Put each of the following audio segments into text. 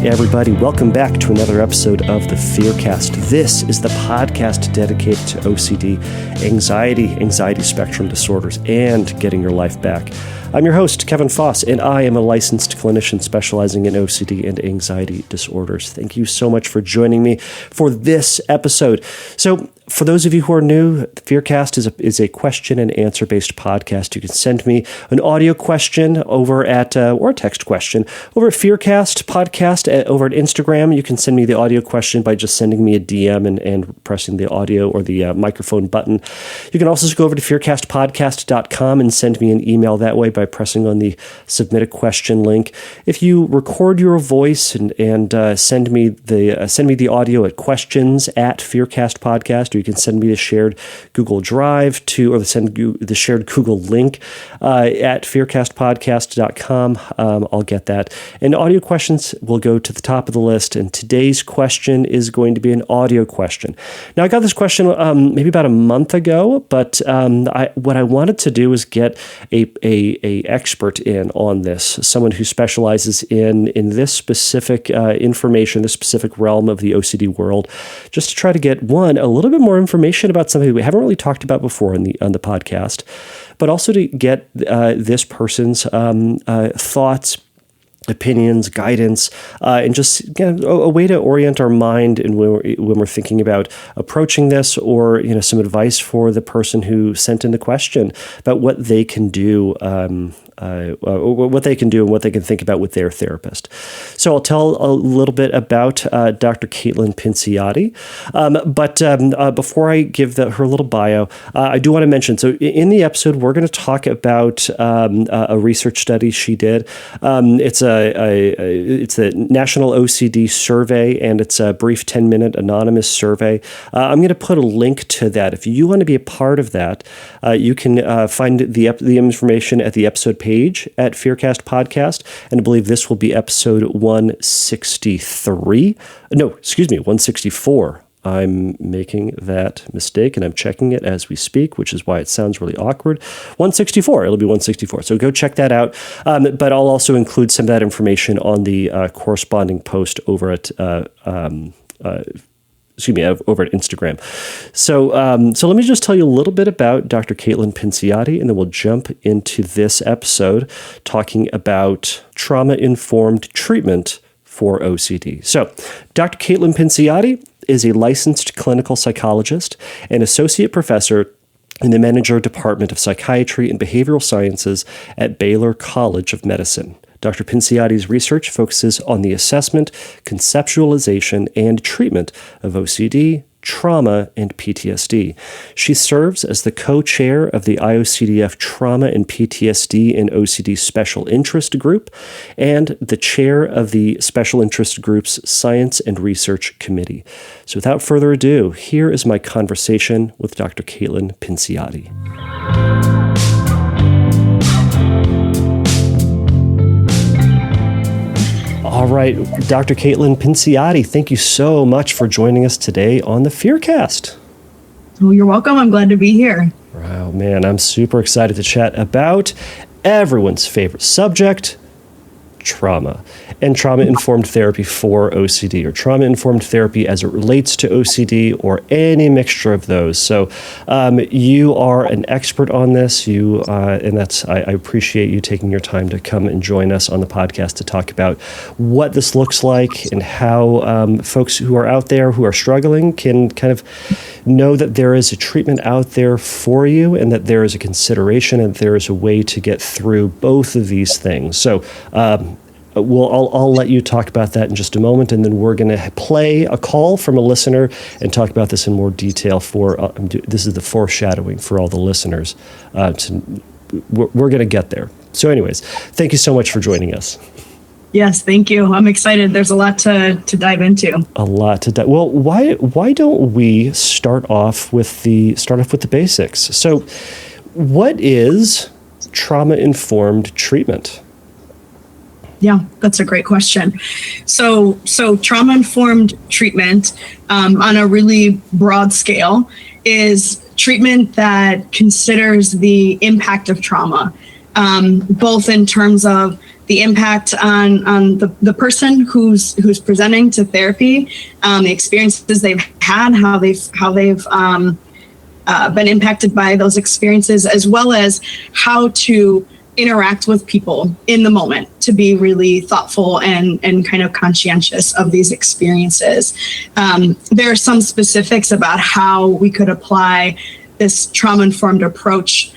right, everybody, welcome back to another episode of the Fearcast. This is the podcast dedicated to OCD, anxiety spectrum disorders, and getting your life back. I'm your host, Kevin Foss, and I am a licensed clinician specializing in OCD and anxiety disorders. Thank you so much for joining me for this episode. So, for those of you who are new, the Fearcast is a question and answer based podcast. You can send me an audio question over at, or a text question over at Fearcast podcast over at Instagram. You can send me the audio question by just sending me a DM and pressing the audio or the microphone button. You can also go over to fearcastpodcast.com and send me an email that way by pressing on the submit a question link. If you record your voice and send me the audio at questions at Fearcast Podcast, or you can send me the shared Google Drive the shared Google link at fearcastpodcast.com. I'll get that. And audio questions will go to the top of the list. And today's question is going to be an audio question. Now, I got this question maybe about a month ago, but what I wanted to do is get a expert in on this, someone who specializes in this specific information, this specific realm of the OCD world, just to try to get a little bit more information about something we haven't really talked about before on the podcast, but also to get this person's thoughts, opinions, guidance, and just a way to orient our mind and when we're thinking about approaching this, or some advice for the person who sent in the question about what they can do. What they can do and what they can think about with their therapist. So I'll tell a little bit about Dr. Caitlin Pinciotti. But before I give her little bio, I do want to mention, so in the episode, we're going to talk about a research study she did. It's the National OCD Survey, and it's a brief 10-minute anonymous survey. I'm going to put a link to that. If you want to be a part of that, you can find the information at the episode page at Fearcast Podcast, and I believe this will be episode 163. No, excuse me, 164. I'm making that mistake, and I'm checking it as we speak, which is why it sounds really awkward. 164. It'll be 164. So go check that out. But I'll also include some of that information on the corresponding post over at over at Instagram. So let me just tell you a little bit about Dr. Caitlin Pinciotti, and then we'll jump into this episode talking about trauma-informed treatment for OCD. So Dr. Caitlin Pinciotti is a licensed clinical psychologist and associate professor in the Menninger Department of Psychiatry and Behavioral Sciences at Baylor College of Medicine. Dr. Pinciotti's research focuses on the assessment, conceptualization, and treatment of OCD, trauma, and PTSD. She serves as the co-chair of the IOCDF Trauma and PTSD and OCD Special Interest Group and the chair of the Special Interest Group's Science and Research Committee. So without further ado, here is my conversation with Dr. Caitlin Pinciotti. All right, Dr. Caitlin Pinciotti, thank you so much for joining us today on the Fearcast. Well, you're welcome. I'm glad to be here. Wow, man, I'm super excited to chat about everyone's favorite subject, trauma, and trauma-informed therapy for OCD, or trauma-informed therapy as it relates to OCD, or any mixture of those. So you are an expert on this. I appreciate you taking your time to come and join us on the podcast to talk about what this looks like and how folks who are out there who are struggling can kind of know that there is a treatment out there for you, and that there is a consideration and there is a way to get through both of these things. So I'll let you talk about that in just a moment, and then we're going to play a call from a listener and talk about this in more detail. This is the foreshadowing for all the listeners. We're going to get there. So anyways, thank you so much for joining us. Yes, thank you. I'm excited. There's a lot to dive into. Well, why don't we start off with the basics? So, what is trauma-informed treatment? Yeah, that's a great question. So trauma-informed treatment on a really broad scale is treatment that considers the impact of trauma, both in terms of the impact on the person who's presenting to therapy, the experiences they've had, how they've been impacted by those experiences, as well as how to interact with people in the moment to be really thoughtful and kind of conscientious of these experiences. There are some specifics about how we could apply this trauma-informed approach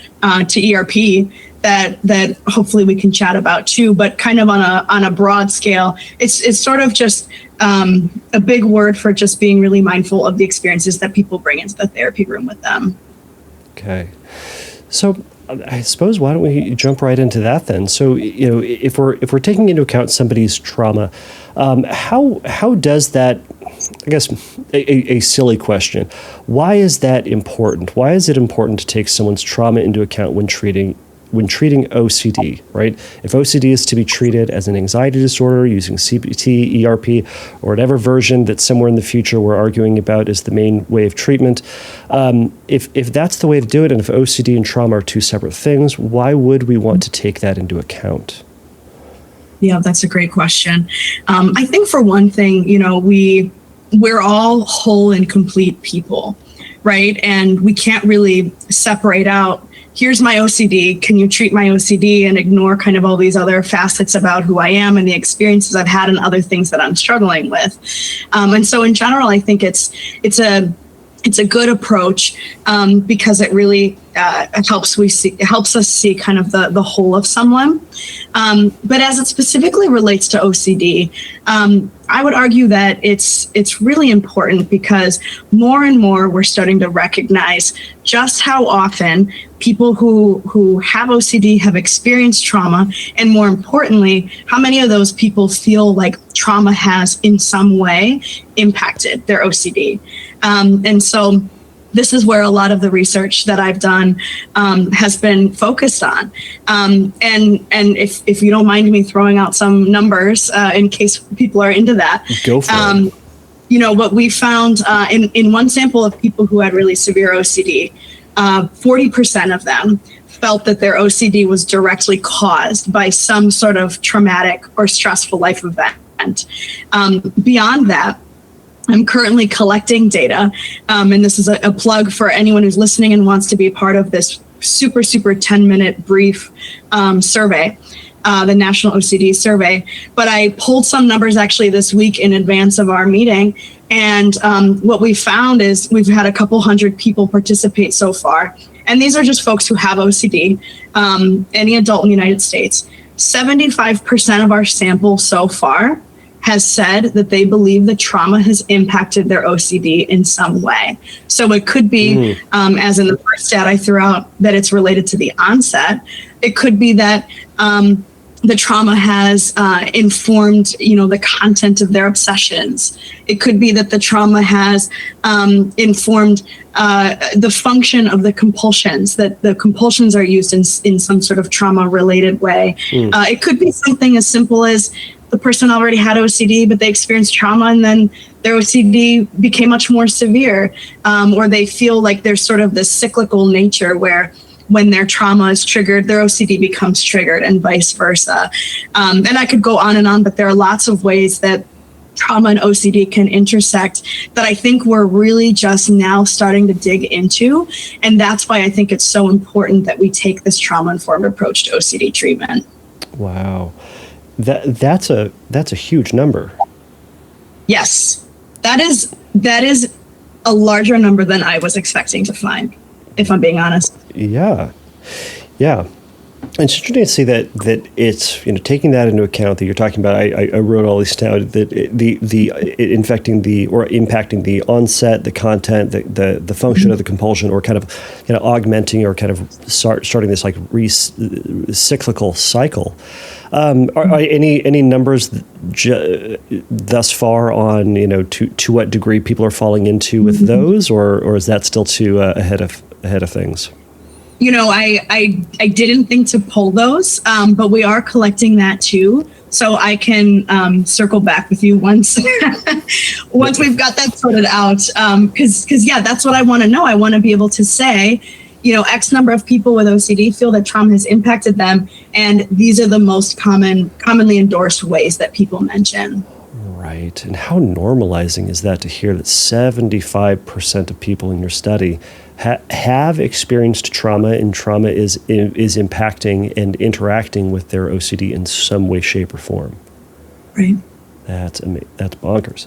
to ERP that hopefully we can chat about too, but kind of on a broad scale, it's sort of just a big word for just being really mindful of the experiences that people bring into the therapy room with them. Okay. So I suppose why don't we jump right into that then? So, if we're taking into account somebody's trauma, how does that, I guess, a silly question, why is that important? Why is it important to take someone's trauma into account when treating OCD, right? If OCD is to be treated as an anxiety disorder using CBT, ERP, or whatever version that somewhere in the future we're arguing about is the main way of treatment, if that's the way to do it, and if OCD and trauma are two separate things, why would we want to take that into account? Yeah, that's a great question. I think for one thing, we're all whole and complete people, right? And we can't really separate out, here's my OCD, can you treat my OCD, and ignore kind of all these other facets about who I am and the experiences I've had and other things that I'm struggling with. And so in general, I think it's a good approach because it really helps us see kind of the whole of someone. But as it specifically relates to OCD, I would argue that it's really important because more and more we're starting to recognize just how often people who have OCD have experienced trauma, and more importantly, how many of those people feel like trauma has in some way impacted their OCD. And so this is where a lot of the research that I've done has been focused on. And if you don't mind me throwing out some numbers in case people are into that. Go for it. What we found in one sample of people who had really severe OCD, 40% of them felt that their OCD was directly caused by some sort of traumatic or stressful life event. Beyond that, I'm currently collecting data, and this is a plug for anyone who's listening and wants to be a part of this super 10-minute brief survey, the National OCD Survey. But I pulled some numbers actually this week in advance of our meeting, and what we found is we've had a couple hundred people participate so far, and these are just folks who have OCD, any adult in the United States. 75% of our sample so far has said that they believe the trauma has impacted their OCD in some way. So it could be, as in the first stat I threw out, that it's related to the onset. It could be that the trauma has informed, the content of their obsessions. It could be that the trauma has informed the function of the compulsions, that the compulsions are used in some sort of trauma-related way. It could be something as simple as the person already had OCD, but they experienced trauma and then their OCD became much more severe, or they feel like there's sort of this cyclical nature where when their trauma is triggered, their OCD becomes triggered and vice versa. And I could go on and on, but there are lots of ways that trauma and OCD can intersect that I think we're really just now starting to dig into. And that's why I think it's so important that we take this trauma-informed approach to OCD treatment. Wow. That's a huge number. Yes, that is a larger number than I was expecting to find, if I'm being honest. Yeah. It's interesting to see that it's taking that into account that you're talking about. I wrote all these down. That the infecting the or impacting the onset, the content, the function of the compulsion, or kind of augmenting or kind of starting this like cyclical cycle. Are any numbers thus far on to what degree people are falling into with those, or is that still too ahead of things? I didn't think to pull those, but we are collecting that too. So I can circle back with you once we've got that sorted out. Because that's what I want to know. I want to be able to say, X number of people with OCD feel that trauma has impacted them, and these are the most commonly endorsed ways that people mention. Right. And how normalizing is that to hear that 75% of people in your study have experienced trauma, and trauma is impacting and interacting with their OCD in some way, shape, or form. Right. That's bonkers.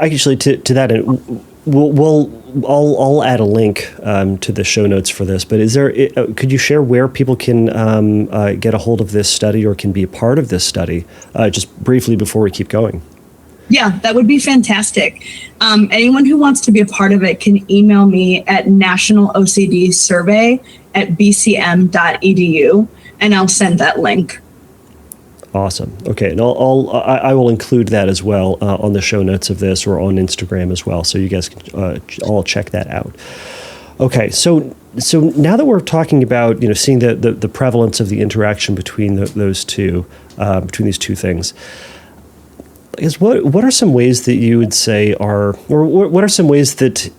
Actually, to that end, I'll add a link to the show notes for this. But could you share where people can get a hold of this study or can be a part of this study, just briefly before we keep going? Yeah, that would be fantastic. Anyone who wants to be a part of it can email me at National OCD Survey at bcm.edu, and I'll send that link. Awesome. Okay, and I will include that as well on the show notes of this, or on Instagram as well, so you guys can all check that out. Okay, so now that we're talking about seeing the prevalence of the interaction between these two things, I guess what are some ways that you would say what are some ways that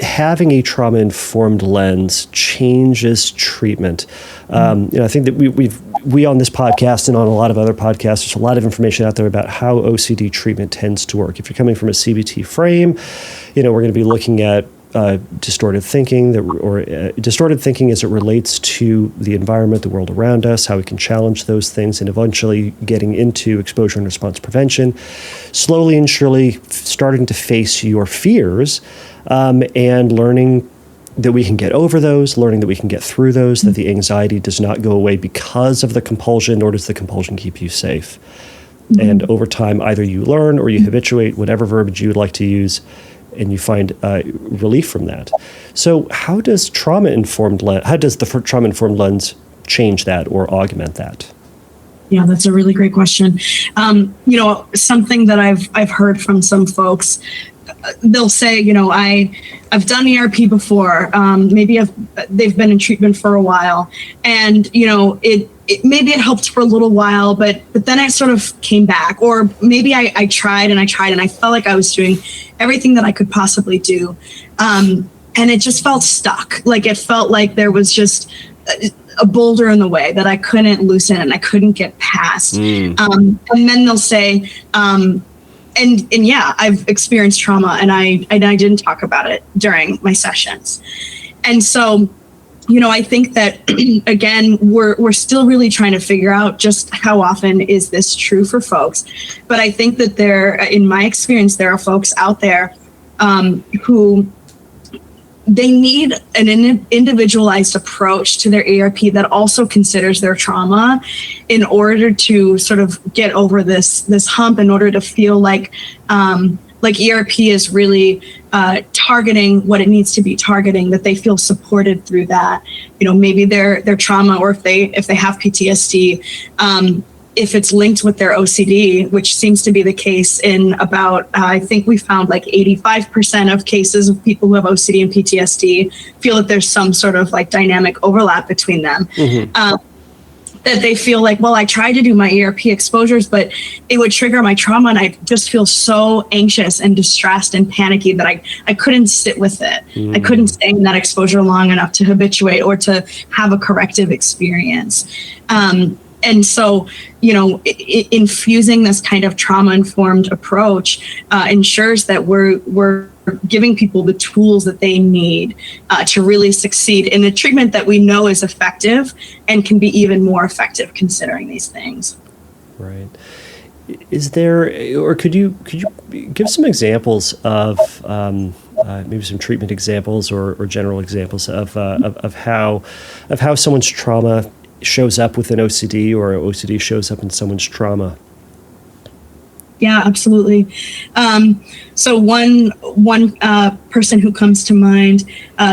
having a trauma-informed lens changes treatment? I think that we on this podcast and on a lot of other podcasts, there's a lot of information out there about how OCD treatment tends to work. If you're coming from a CBT frame, we're going to be looking at distorted thinking, distorted thinking as it relates to the environment, the world around us, how we can challenge those things, and eventually getting into exposure and response prevention, slowly and surely starting to face your fears, and learning that we can get over those, learning that we can get through those, that the anxiety does not go away because of the compulsion, nor does the compulsion keep you safe. Mm-hmm. And over time, either you learn or you habituate, whatever verbiage you would like to use, and you find relief from that. So how does the trauma-informed lens change that or augment that? Yeah, that's a really great question. Something that I've heard from some folks, they'll say, I've done ERP before. Maybe they've been in treatment for a while, and maybe it helped for a little while, but then I sort of came back, or maybe I tried and I felt like I was doing everything that I could possibly do, and it just felt stuck. Like it felt like there was just a boulder in the way that I couldn't loosen and I couldn't get past. And then they'll say, and yeah, I've experienced trauma, and I didn't talk about it during my sessions. And so, I think that, again, we're still really trying to figure out just how often is this true for folks. But I think that in my experience, there are folks out there who they need an individualized approach to their ERP that also considers their trauma in order to sort of get over this hump, in order to feel like ERP is really targeting what it needs to be targeting, that they feel supported through that. Maybe their trauma, or if they have PTSD, if it's linked with their OCD, which seems to be the case in about, I think we found like 85% of cases of people who have OCD and PTSD feel that there's some sort of like dynamic overlap between them. Mm-hmm. That they feel like, well, I tried to do my ERP exposures, but it would trigger my trauma, and I just feel so anxious and distressed and panicky that I couldn't sit with it. I couldn't stay in that exposure long enough to habituate or to have a corrective experience. And so, infusing this kind of trauma-informed approach ensures that we're giving people the tools that they need to really succeed in a treatment that we know is effective and can be even more effective considering these things. Right. Is there, or could you give some examples of maybe some treatment examples or general examples of how someone's trauma shows up with an OCD, or OCD shows up in someone's trauma? Yeah, absolutely. So one person who comes to mind,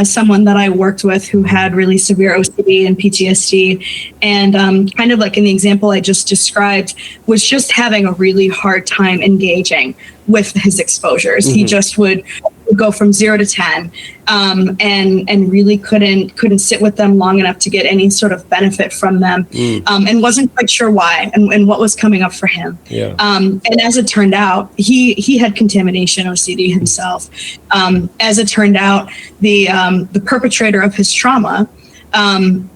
someone that I worked with who had really severe OCD and PTSD, and kind of like in the example I just described, was just having a really hard time engaging with his exposures. Mm-hmm. He just would would go from 0 to 10, and really couldn't sit with them long enough to get any sort of benefit from them, and wasn't quite sure why and what was coming up for him. Yeah. And as it turned out, he had contamination OCD himself. As it turned out, the perpetrator of his trauma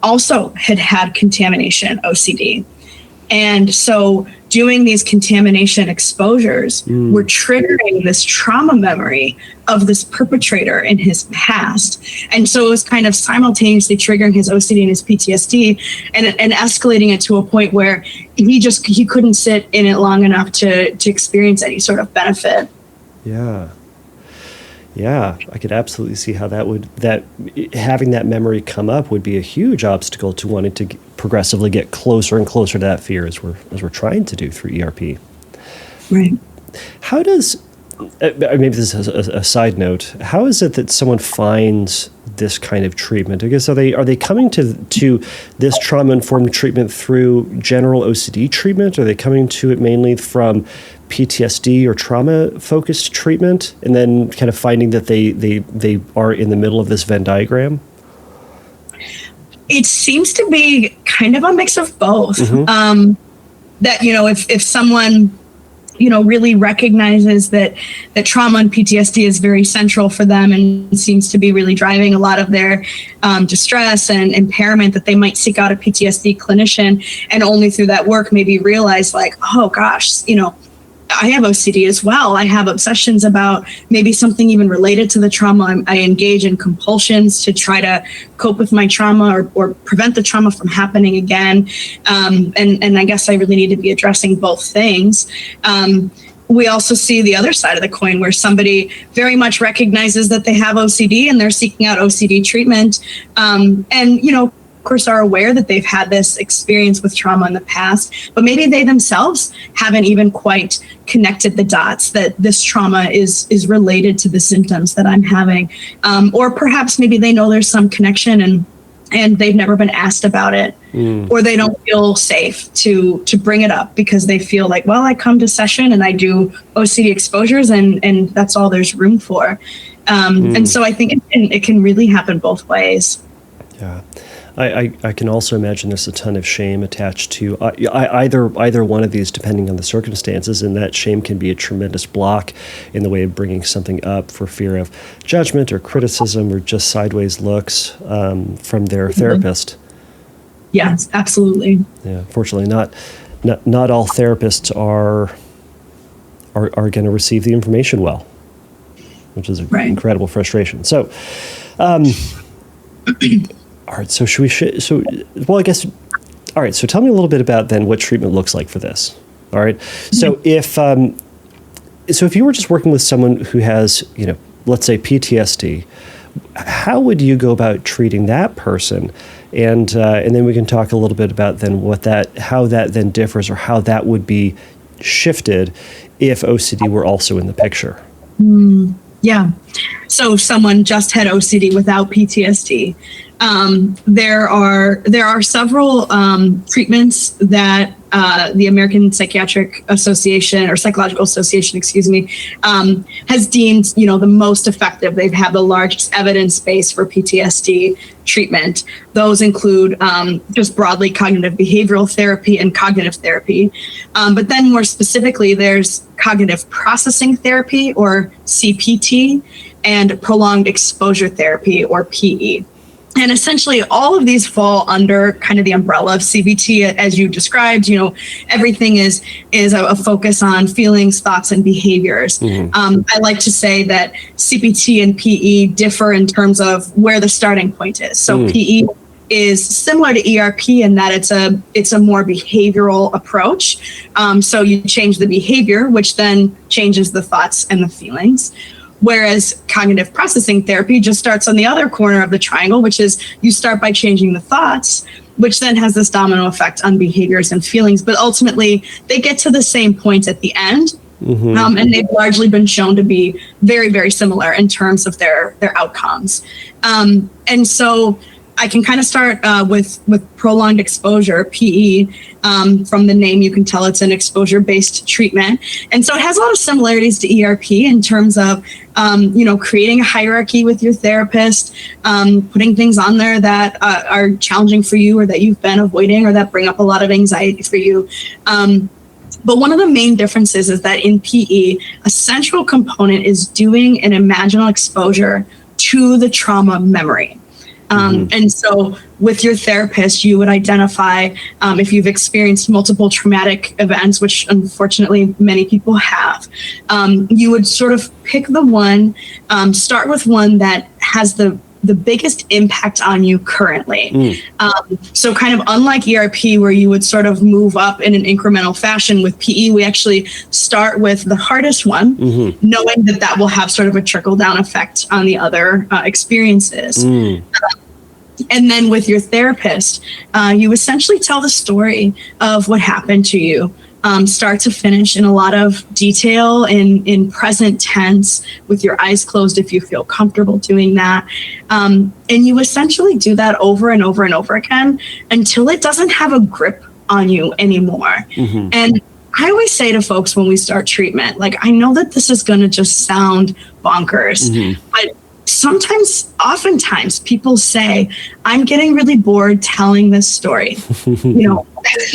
also had contamination OCD. And so doing these contamination exposures were triggering this trauma memory of this perpetrator in his past. And so it was kind of simultaneously triggering his OCD and his PTSD and escalating it to a point where he couldn't sit in it long enough to experience any sort of benefit. Yeah. Yeah, I could absolutely see how having that memory come up would be a huge obstacle to wanting to progressively get closer and closer to that fear as we're trying to do through ERP. Right. How does, maybe this is a side note, how is it that someone finds this kind of treatment? I guess are they coming to this trauma-informed treatment through general OCD treatment? Are they coming to it mainly from PTSD or trauma-focused treatment, and then kind of finding that they are in the middle of this Venn diagram? It seems to be kind of a mix of both. That, if someone, really recognizes that trauma and PTSD is very central for them and seems to be really driving a lot of their distress and impairment, that they might seek out a PTSD clinician and only through that work maybe realize like, oh gosh, I have OCD as well. I have obsessions about maybe something even related to the trauma. I engage in compulsions to try to cope with my trauma or prevent the trauma from happening again. And I guess I really need to be addressing both things. We also see the other side of the coin where somebody very much recognizes that they have OCD and they're seeking out OCD treatment. Of course, are aware that they've had this experience with trauma in the past, but maybe they themselves haven't even quite connected the dots that this trauma is related to the symptoms that I'm having. Or perhaps maybe they know there's some connection and they've never been asked about it, or they don't feel safe to bring it up because they feel like, well, I come to session and I do OCD exposures and that's all there's room for. And so I think it can really happen both ways. Yeah. I can also imagine there's a ton of shame attached to either one of these, depending on the circumstances, and that shame can be a tremendous block in the way of bringing something up for fear of judgment or criticism or just sideways looks from their therapist. Yes, absolutely. Yeah, fortunately, not all therapists are going to receive the information well, which is an incredible frustration. So. All right, so I guess, all right, so tell me a little bit about then what treatment looks like for this. All right, so if you were just working with someone who has, let's say PTSD, how would you go about treating that person? And then we can talk a little bit about then how that then differs or how that would be shifted if OCD were also in the picture. Yeah. So if someone just had OCD without PTSD, there are several treatments that the American Psychiatric Association or Psychological Association, has deemed, the most effective. They have the largest evidence base for PTSD treatment. Those include just broadly cognitive behavioral therapy and cognitive therapy. But then more specifically, there's cognitive processing therapy or CPT and prolonged exposure therapy or PE. And essentially, all of these fall under kind of the umbrella of CBT, as you described. Everything is a focus on feelings, thoughts, and behaviors. I like to say that CBT and PE differ in terms of where the starting point is. So PE is similar to ERP in that it's a more behavioral approach. So you change the behavior, which then changes the thoughts and the feelings. Whereas cognitive processing therapy just starts on the other corner of the triangle, which is you start by changing the thoughts, which then has this domino effect on behaviors and feelings. But ultimately, they get to the same point at the end. And they've largely been shown to be very, very similar in terms of their outcomes. And so I can kind of start with prolonged exposure, PE. From the name, you can tell it's an exposure-based treatment. And so it has a lot of similarities to ERP in terms of, creating a hierarchy with your therapist, putting things on there that are challenging for you or that you've been avoiding or that bring up a lot of anxiety for you. But one of the main differences is that in PE, a central component is doing an imaginal exposure to the trauma memory. And so with your therapist, you would identify if you've experienced multiple traumatic events, which unfortunately many people have, you would sort of pick the one, start with one that has the biggest impact on you currently. So kind of unlike ERP, where you would sort of move up in an incremental fashion, with PE, we actually start with the hardest one, knowing that will have sort of a trickle down effect on the other experiences. And then with your therapist, you essentially tell the story of what happened to you, start to finish, in a lot of detail, in present tense, with your eyes closed if you feel comfortable doing that. And you essentially do that over and over and over again until it doesn't have a grip on you anymore. And I always say to folks when we start treatment, like, I know that this is going to just sound bonkers, but oftentimes people say, I'm getting really bored telling this story,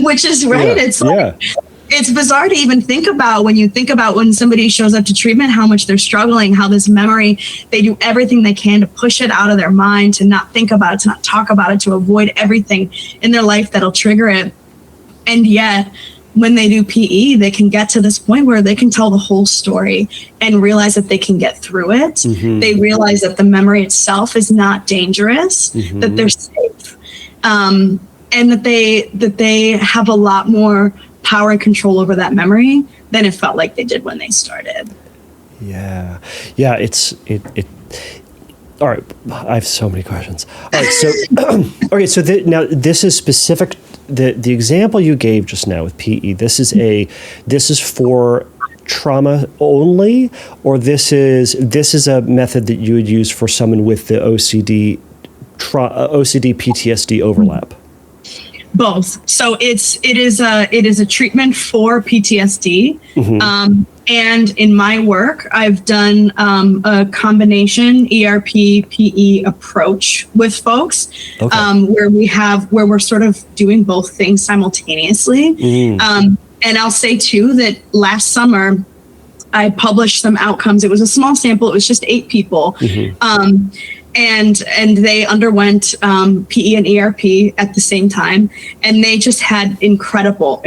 which is right. It's like, it's bizarre to even think about when somebody shows up to treatment, how much they're struggling, how this memory, they do everything they can to push it out of their mind, to not think about it, to not talk about it, to avoid everything in their life that'll trigger it. And yet, when they do PE, they can get to this point where they can tell the whole story and realize that they can get through it. They realize that the memory itself is not dangerous, that they're safe, and that they have a lot more power and control over that memory than it felt like they did when they started. Yeah. All right. I have so many questions. All right. So, okay. So now this is specific. The example you gave just now with PE, this is for trauma only, or this is a method that you would use for someone with the OCD PTSD overlap? Both. So it is a treatment for PTSD. And in my work, I've done a combination ERP PE approach with folks, where we're sort of doing both things simultaneously. And I'll say too that last summer I published some outcomes. It was a small sample. It was just 8 people. And they underwent PE and ERP at the same time, and they just had incredible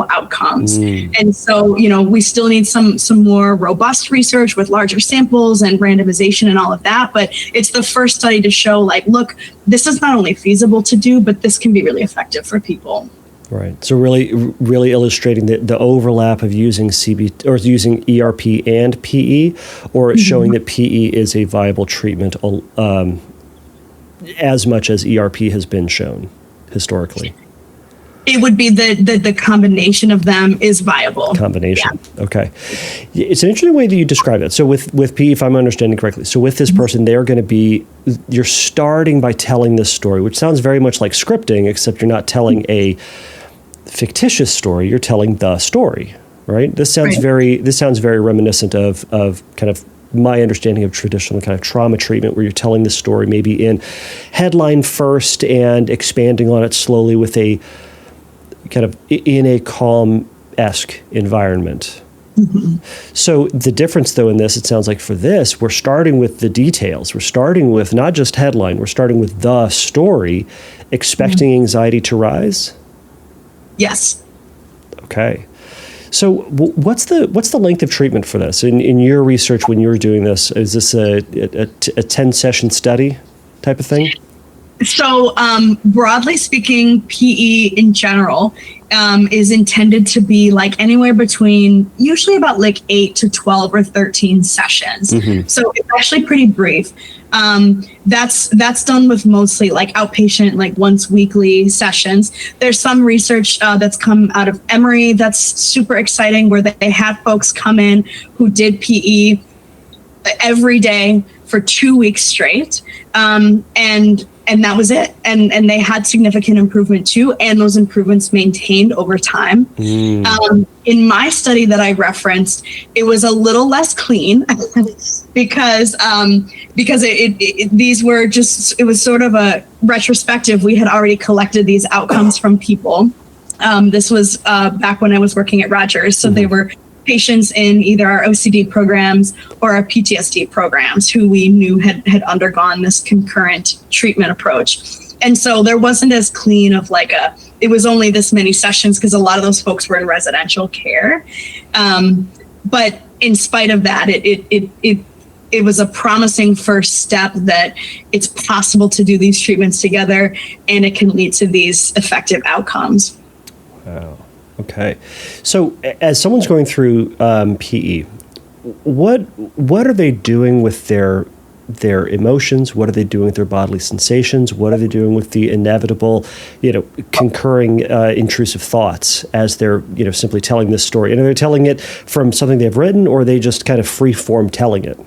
outcomes. And so, we still need some more robust research with larger samples and randomization and all of that. But it's the first study to show, like, look, this is not only feasible to do, but this can be really effective for people. Right. So really illustrating the overlap of using using ERP and PE, or showing that PE is a viable treatment as much as ERP has been shown historically. It would be the combination of them is viable. Combination. Yeah. Okay. It's an interesting way that you describe it. So with PE, if I'm understanding correctly, so with this person, you're starting by telling this story, which sounds very much like scripting, except you're not telling a fictitious story, you're telling the story, right? This sounds very reminiscent of kind of my understanding of traditional kind of trauma treatment, where you're telling the story maybe in headline first and expanding on it slowly with a kind of in a calm-esque environment. So the difference, though, in this, it sounds like for this, we're starting with the details. We're starting with not just headline, we're starting with the story, expecting anxiety to rise. Yes. Okay. So what's the length of treatment for this? In your research, when you were doing this, is this a 10-session study type of thing? So broadly speaking, PE in general is intended to be like anywhere between usually about like 8 to 12 or 13 sessions. So it's actually pretty brief. That's done with mostly like outpatient, like once weekly sessions. There's some research that's come out of Emory that's super exciting, where they had folks come in who did PE every day for 2 weeks straight. And and that was it. And they had significant improvement too, and those improvements maintained over time. In my study that I referenced, it was a little less clean because these were just, it was sort of a retrospective. We had already collected these outcomes from people. This was back when I was working at Rogers, so they were patients in either our OCD programs or our PTSD programs who we knew had undergone this concurrent treatment approach. And so there wasn't as clean of like it was only this many sessions because a lot of those folks were in residential care. But in spite of that, it was a promising first step that it's possible to do these treatments together and it can lead to these effective outcomes. Wow. Okay. So as someone's going through PE, what are they doing with their emotions? What are they doing with their bodily sensations? What are they doing with the inevitable, concurring intrusive thoughts as they're, simply telling this story? And are they telling it from something they've written, or are they just kind of free form telling it?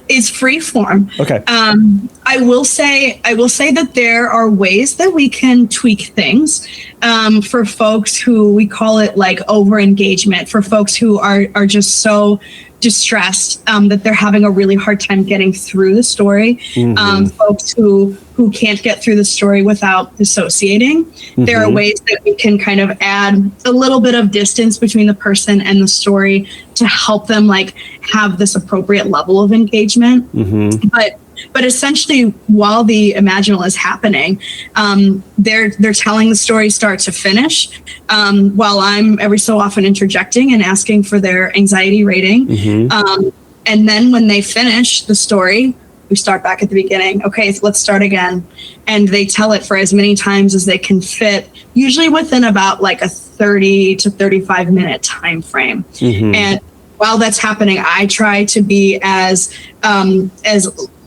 It's free form. Okay. I will say that there are ways that we can tweak things for folks who, we call it like over engagement, for folks who are just so distressed that they're having a really hard time getting through the story. Folks who can't get through the story without dissociating. There are ways that we can kind of add a little bit of distance between the person and the story to help them like have this appropriate level of engagement. But essentially, while the imaginal is happening, they're telling the story start to finish, while I'm every so often interjecting and asking for their anxiety rating. And then when they finish the story, we start back at the beginning. Okay, so let's start again. And they tell it for as many times as they can fit, usually within about like a 30 to 35 minute time frame. And while that's happening, I try to be as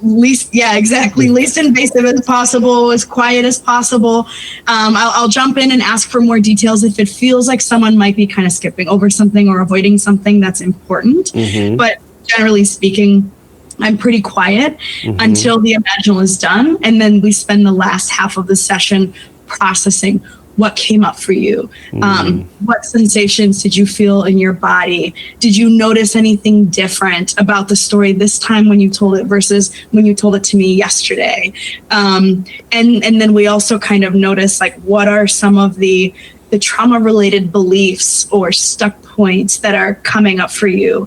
least invasive as possible, as quiet as possible. I'll jump in and ask for more details if it feels like someone might be kind of skipping over something or avoiding something that's important. But generally speaking, I'm pretty quiet until the imaginal is done. And then we spend the last half of the session processing what came up for you. What sensations did you feel in your body? Did you notice anything different about the story this time when you told it versus when you told it to me yesterday? And then we also kind of notice like, what are some of the trauma-related beliefs or stuck points that are coming up for you,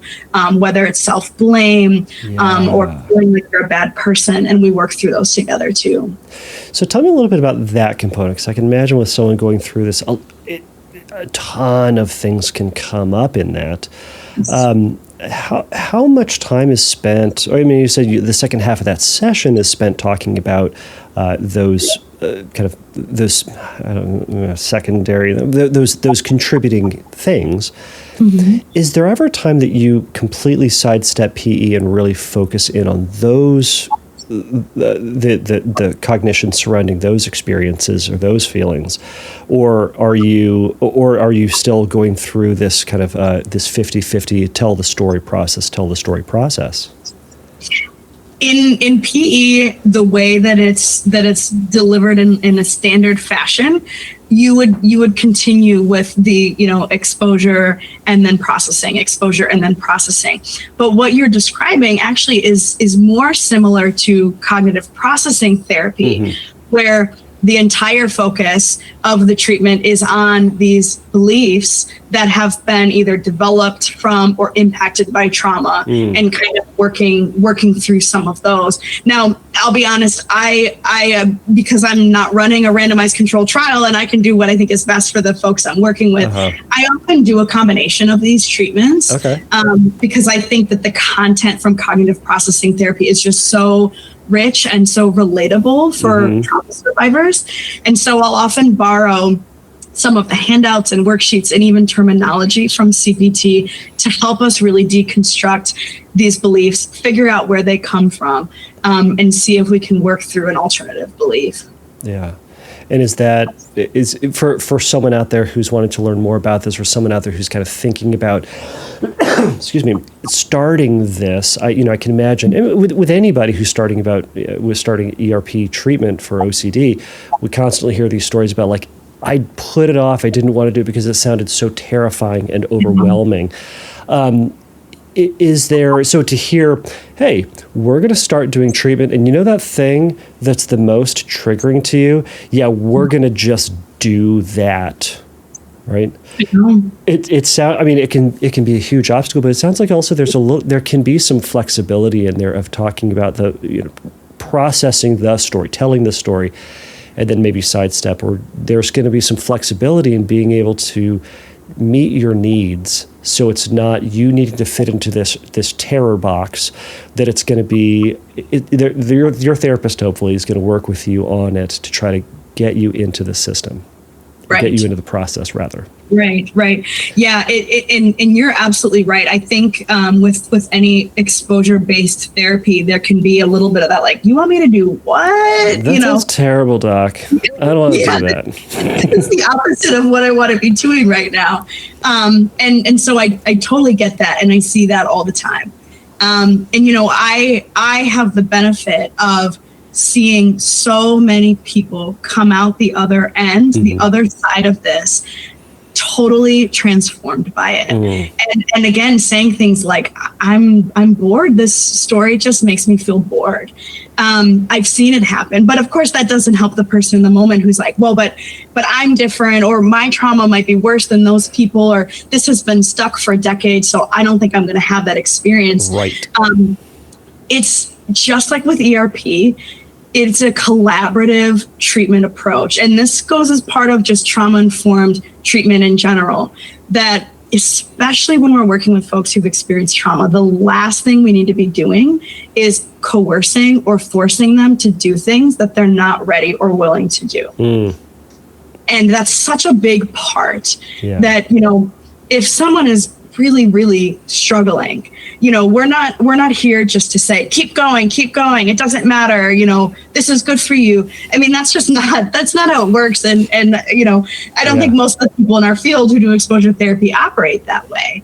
whether it's self-blame or feeling like you're a bad person, and we work through those together too. So tell me a little bit about that component, because I can imagine with someone going through this, a ton of things can come up in that. How much time is spent, or I mean, you said the second half of that session is spent talking about those secondary, those contributing things. Is there ever a time that you completely sidestep PE and really focus in on those, the cognition surrounding those experiences or those feelings, or are you still going through this kind of this 50-50 tell the story process? In PE, the way that it's delivered in a standard fashion, you would continue with the exposure and then processing, exposure and then processing. But what you're describing actually is more similar to cognitive processing therapy, where the entire focus of the treatment is on these beliefs that have been either developed from or impacted by trauma, and kind of working through some of those. Now, I'll be honest, I because I'm not running a randomized controlled trial and I can do what I think is best for the folks I'm working with, I often do a combination of these treatments, because I think that the content from cognitive processing therapy is just so rich and so relatable for trauma survivors. And so I'll often borrow some of the handouts and worksheets and even terminology from CPT to help us really deconstruct these beliefs, figure out where they come from, and see if we can work through an alternative belief. Yeah. And is for someone out there who's wanting to learn more about this, or someone out there who's kind of thinking about, excuse me, starting this? I can imagine, and with anybody who's starting ERP treatment for OCD, we constantly hear these stories about, like, I put it off. I didn't want to do it because it sounded so terrifying and overwhelming. So to hear, hey, we're going to start doing treatment, and that thing that's the most triggering to you, yeah, we're going to just do that, right? It can be a huge obstacle, but it sounds like also there can be some flexibility in there of talking about the processing the story, telling the story, and then maybe sidestep, or there's going to be some flexibility in being able to meet your needs. So it's not you needing to fit into this terror box, that it's going to be, your therapist hopefully is going to work with you on it to try to get you into the system, right. Get you into the process rather. Right. Yeah, and you're absolutely right. I think with any exposure-based therapy, there can be a little bit of that, like, you want me to do what? That sounds terrible, Doc. I don't want to do that. It's the opposite of what I want to be doing right now. And so I totally get that, and I see that all the time. I have the benefit of seeing so many people come out the other end, the other side of this, totally transformed by it. And again, saying things like, I'm bored. This story just makes me feel bored. I've seen it happen, but of course that doesn't help the person in the moment who's like, well, but I'm different, or my trauma might be worse than those people, or this has been stuck for decades, so I don't think I'm going to have that experience. Right. It's just like with ERP. It's a collaborative treatment approach. And this goes as part of just trauma-informed treatment in general, that especially when we're working with folks who've experienced trauma, the last thing we need to be doing is coercing or forcing them to do things that they're not ready or willing to do. And that's such a big part that, if someone is really, really struggling, we're not here just to say, keep going. It doesn't matter. This is good for you. I mean, that's not how it works. And I don't think most of the people in our field who do exposure therapy operate that way.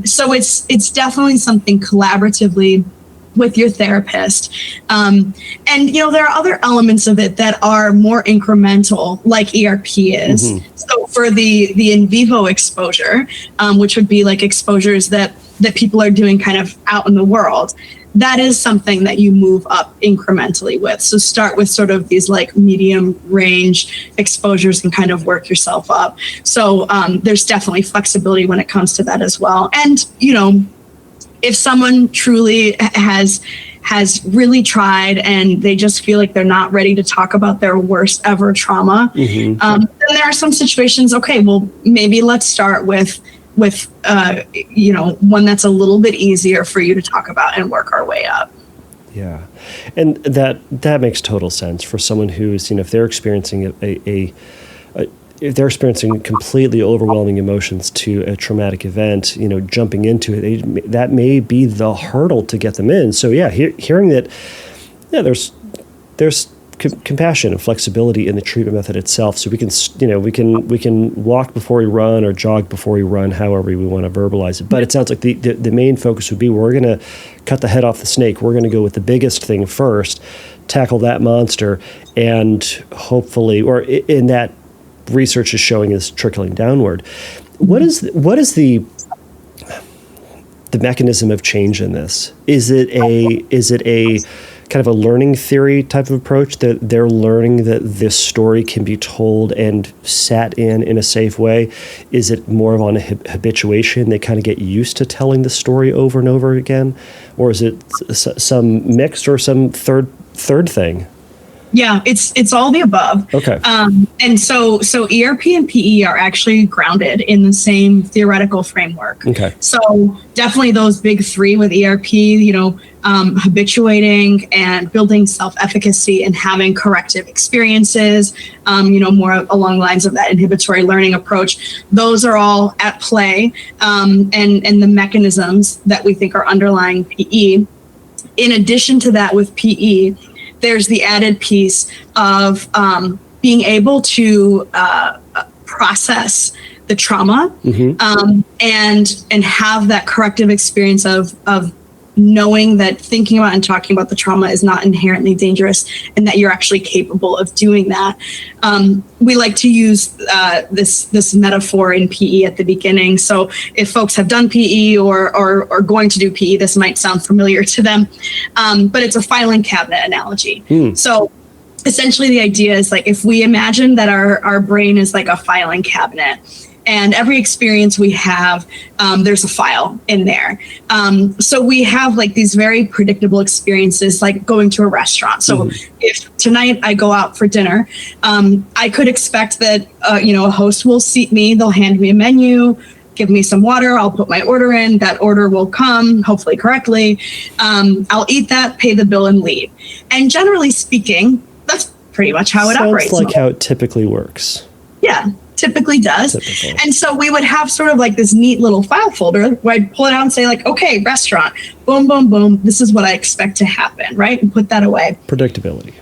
So it's definitely something collaboratively with your therapist. And there are other elements of it that are more incremental, like ERP is. So for the in vivo exposure, which would be like exposures that people are doing kind of out in the world, that is something that you move up incrementally with. So start with sort of these like medium range exposures and kind of work yourself up. So there's definitely flexibility when it comes to that as well. And, if someone truly has really tried and they just feel like they're not ready to talk about their worst ever trauma, then there are some situations, okay, well, maybe let's start with one that's a little bit easier for you to talk about and work our way up. Yeah. And that makes total sense for someone who's, if they're experiencing if they're experiencing completely overwhelming emotions to a traumatic event, jumping into it, that may be the hurdle to get them in. So hearing that, there's compassion and flexibility in the treatment method itself. So we can walk before we run, or jog before we run, however we want to verbalize it. But it sounds like the main focus would be, we're going to cut the head off the snake. We're going to go with the biggest thing first, tackle that monster, and hopefully, or in that research is showing, is trickling downward. What is the mechanism of change in this? Is it a kind of a learning theory type of approach, that they're learning that this story can be told and sat in a safe way? Is it more of on a habituation? They kind of get used to telling the story over and over again? Or is it some mixed or some third thing? Yeah, it's all the above. Okay. And so ERP and PE are actually grounded in the same theoretical framework. Okay. So definitely those big three with ERP, habituating and building self-efficacy and having corrective experiences, more along the lines of that inhibitory learning approach. Those are all at play, and the mechanisms that we think are underlying PE. In addition to that, with PE, there's the added piece of being able to process the trauma, and have that corrective experience of knowing that thinking about and talking about the trauma is not inherently dangerous, and that you're actually capable of doing that. We like to use this metaphor in PE at the beginning. So if folks have done PE or are going to do PE, this might sound familiar to them, but it's a filing cabinet analogy. So essentially the idea is like, if we imagine that our brain is like a filing cabinet, and every experience we have, there's a file in there. So we have like these very predictable experiences, like going to a restaurant. So if tonight I go out for dinner, I could expect that, a host will seat me, they'll hand me a menu, give me some water, I'll put my order in, that order will come, hopefully correctly. I'll eat that, pay the bill, and leave. And generally speaking, that's pretty much how it operates. Sounds like how it typically works. Yeah. Typically does. And so we would have sort of like this neat little file folder where I'd pull it out and say like, okay, restaurant, boom, boom, boom. This is what I expect to happen, right? And put that away. Predictability.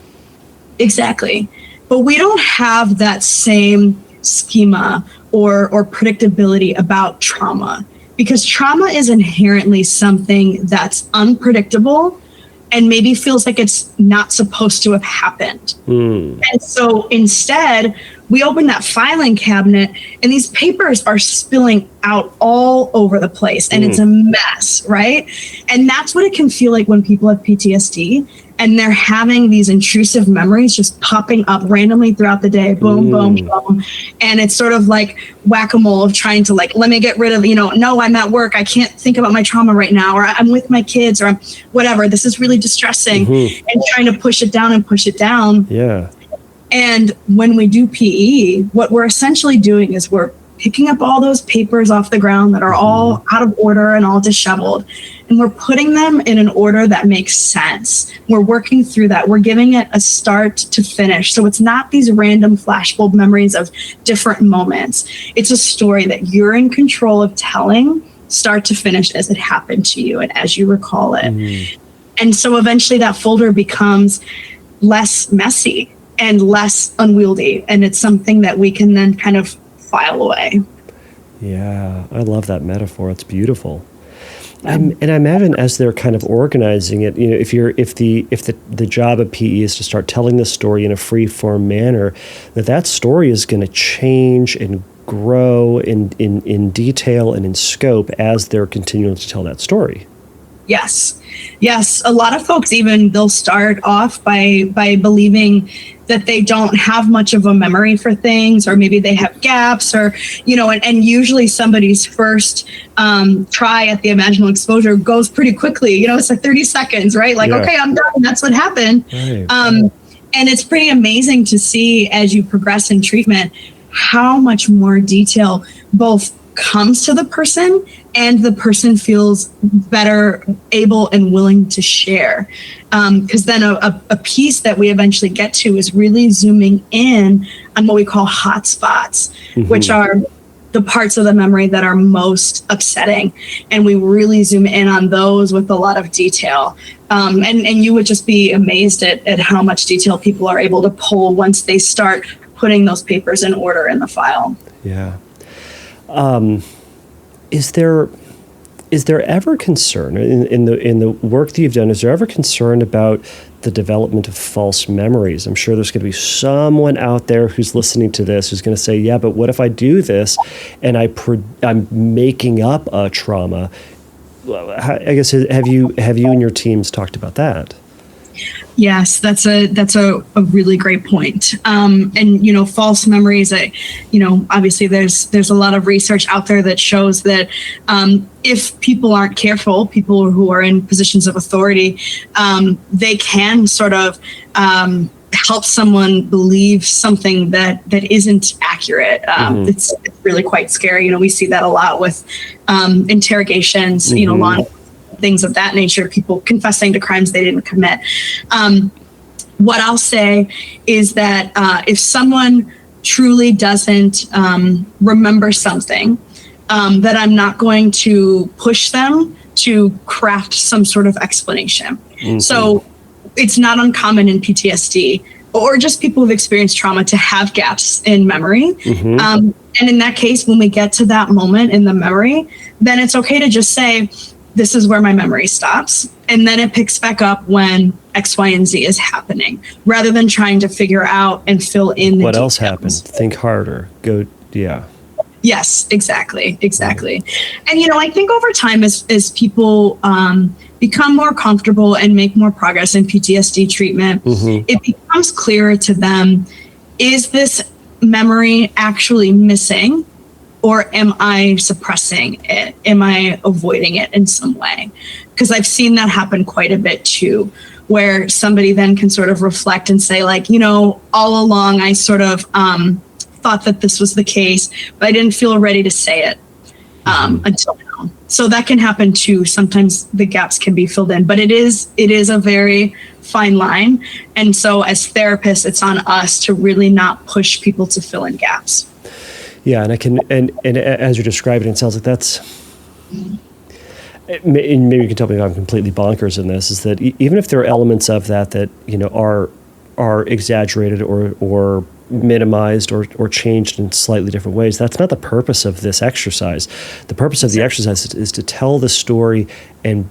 Exactly. But we don't have that same schema or predictability about trauma, because trauma is inherently something that's unpredictable and maybe feels like it's not supposed to have happened. And so instead, we open that filing cabinet and these papers are spilling out all over the place, and it's a mess, right? And that's what it can feel like when people have PTSD and they're having these intrusive memories just popping up randomly throughout the day, boom, boom, boom. And it's sort of like whack-a-mole of trying to like, let me get rid of, no, I'm at work, I can't think about my trauma right now, or I'm with my kids, or I'm whatever, this is really distressing, and trying to push it down and push it down. Yeah. And when we do PE, what we're essentially doing is we're picking up all those papers off the ground that are all out of order and all disheveled, and we're putting them in an order that makes sense. We're working through that. We're giving it a start to finish. So it's not these random flashbulb memories of different moments. It's a story that you're in control of telling, start to finish, as it happened to you and as you recall it. And so eventually that folder becomes less messy and less unwieldy, and it's something that we can then kind of file away. Yeah, I love that metaphor. It's beautiful. And I imagine as they're kind of organizing it, if the job of PE is to start telling the story in a free form manner, that story is going to change and grow in detail and in scope as they're continuing to tell that story. Yes. A lot of folks they'll start off by believing that they don't have much of a memory for things, or maybe they have gaps, or, and usually somebody's first try at the imaginal exposure goes pretty quickly. It's like 30 seconds, right? Like, okay, I'm done. That's what happened. Right. And it's pretty amazing to see as you progress in treatment, how much more detail both comes to the person and the person feels better able and willing to share. Because then a piece that we eventually get to is really zooming in on what we call hot spots, which are the parts of the memory that are most upsetting. And we really zoom in on those with a lot of detail. And you would just be amazed at how much detail people are able to pull once they start putting those papers in order in the file. Yeah. Is there ever concern in the work that you've done? Is there ever concern about the development of false memories? I'm sure there's going to be someone out there who's listening to this who's going to say, "Yeah, but what if I do this and I'm making up a trauma?" I guess have you and your teams talked about that? Yes, that's a really great point. And false memories. Obviously, there's a lot of research out there that shows that if people aren't careful, people who are in positions of authority, they can sort of help someone believe something that isn't accurate. It's really quite scary. We see that a lot with interrogations. Law things of that nature, people confessing to crimes they didn't commit. What I'll say is that if someone truly doesn't remember something, that I'm not going to push them to craft some sort of explanation. So it's not uncommon in PTSD or just people who've experienced trauma to have gaps in memory. And in that case, when we get to that moment in the memory, then it's okay to just say, this is where my memory stops. And then it picks back up when X, Y, and Z is happening, rather than trying to figure out and fill in the what details. else happened. Think harder. Go. Yeah. Yes, exactly. And, I think over time as people become more comfortable and make more progress in PTSD treatment, it becomes clearer to them, is this memory actually missing, or am I suppressing it? Am I avoiding it in some way? Because I've seen that happen quite a bit too, where somebody then can sort of reflect and say, like, all along I sort of thought that this was the case, but I didn't feel ready to say it until now. So that can happen too. Sometimes the gaps can be filled in, but it is a very fine line. And so as therapists, it's on us to really not push people to fill in gaps. Yeah, and as you're describing, it sounds like that's, maybe you can tell me if I'm completely bonkers in this, is that even if there are elements of that are exaggerated or minimized or changed in slightly different ways, that's not the purpose of this exercise. The purpose of the exercise is to tell the story and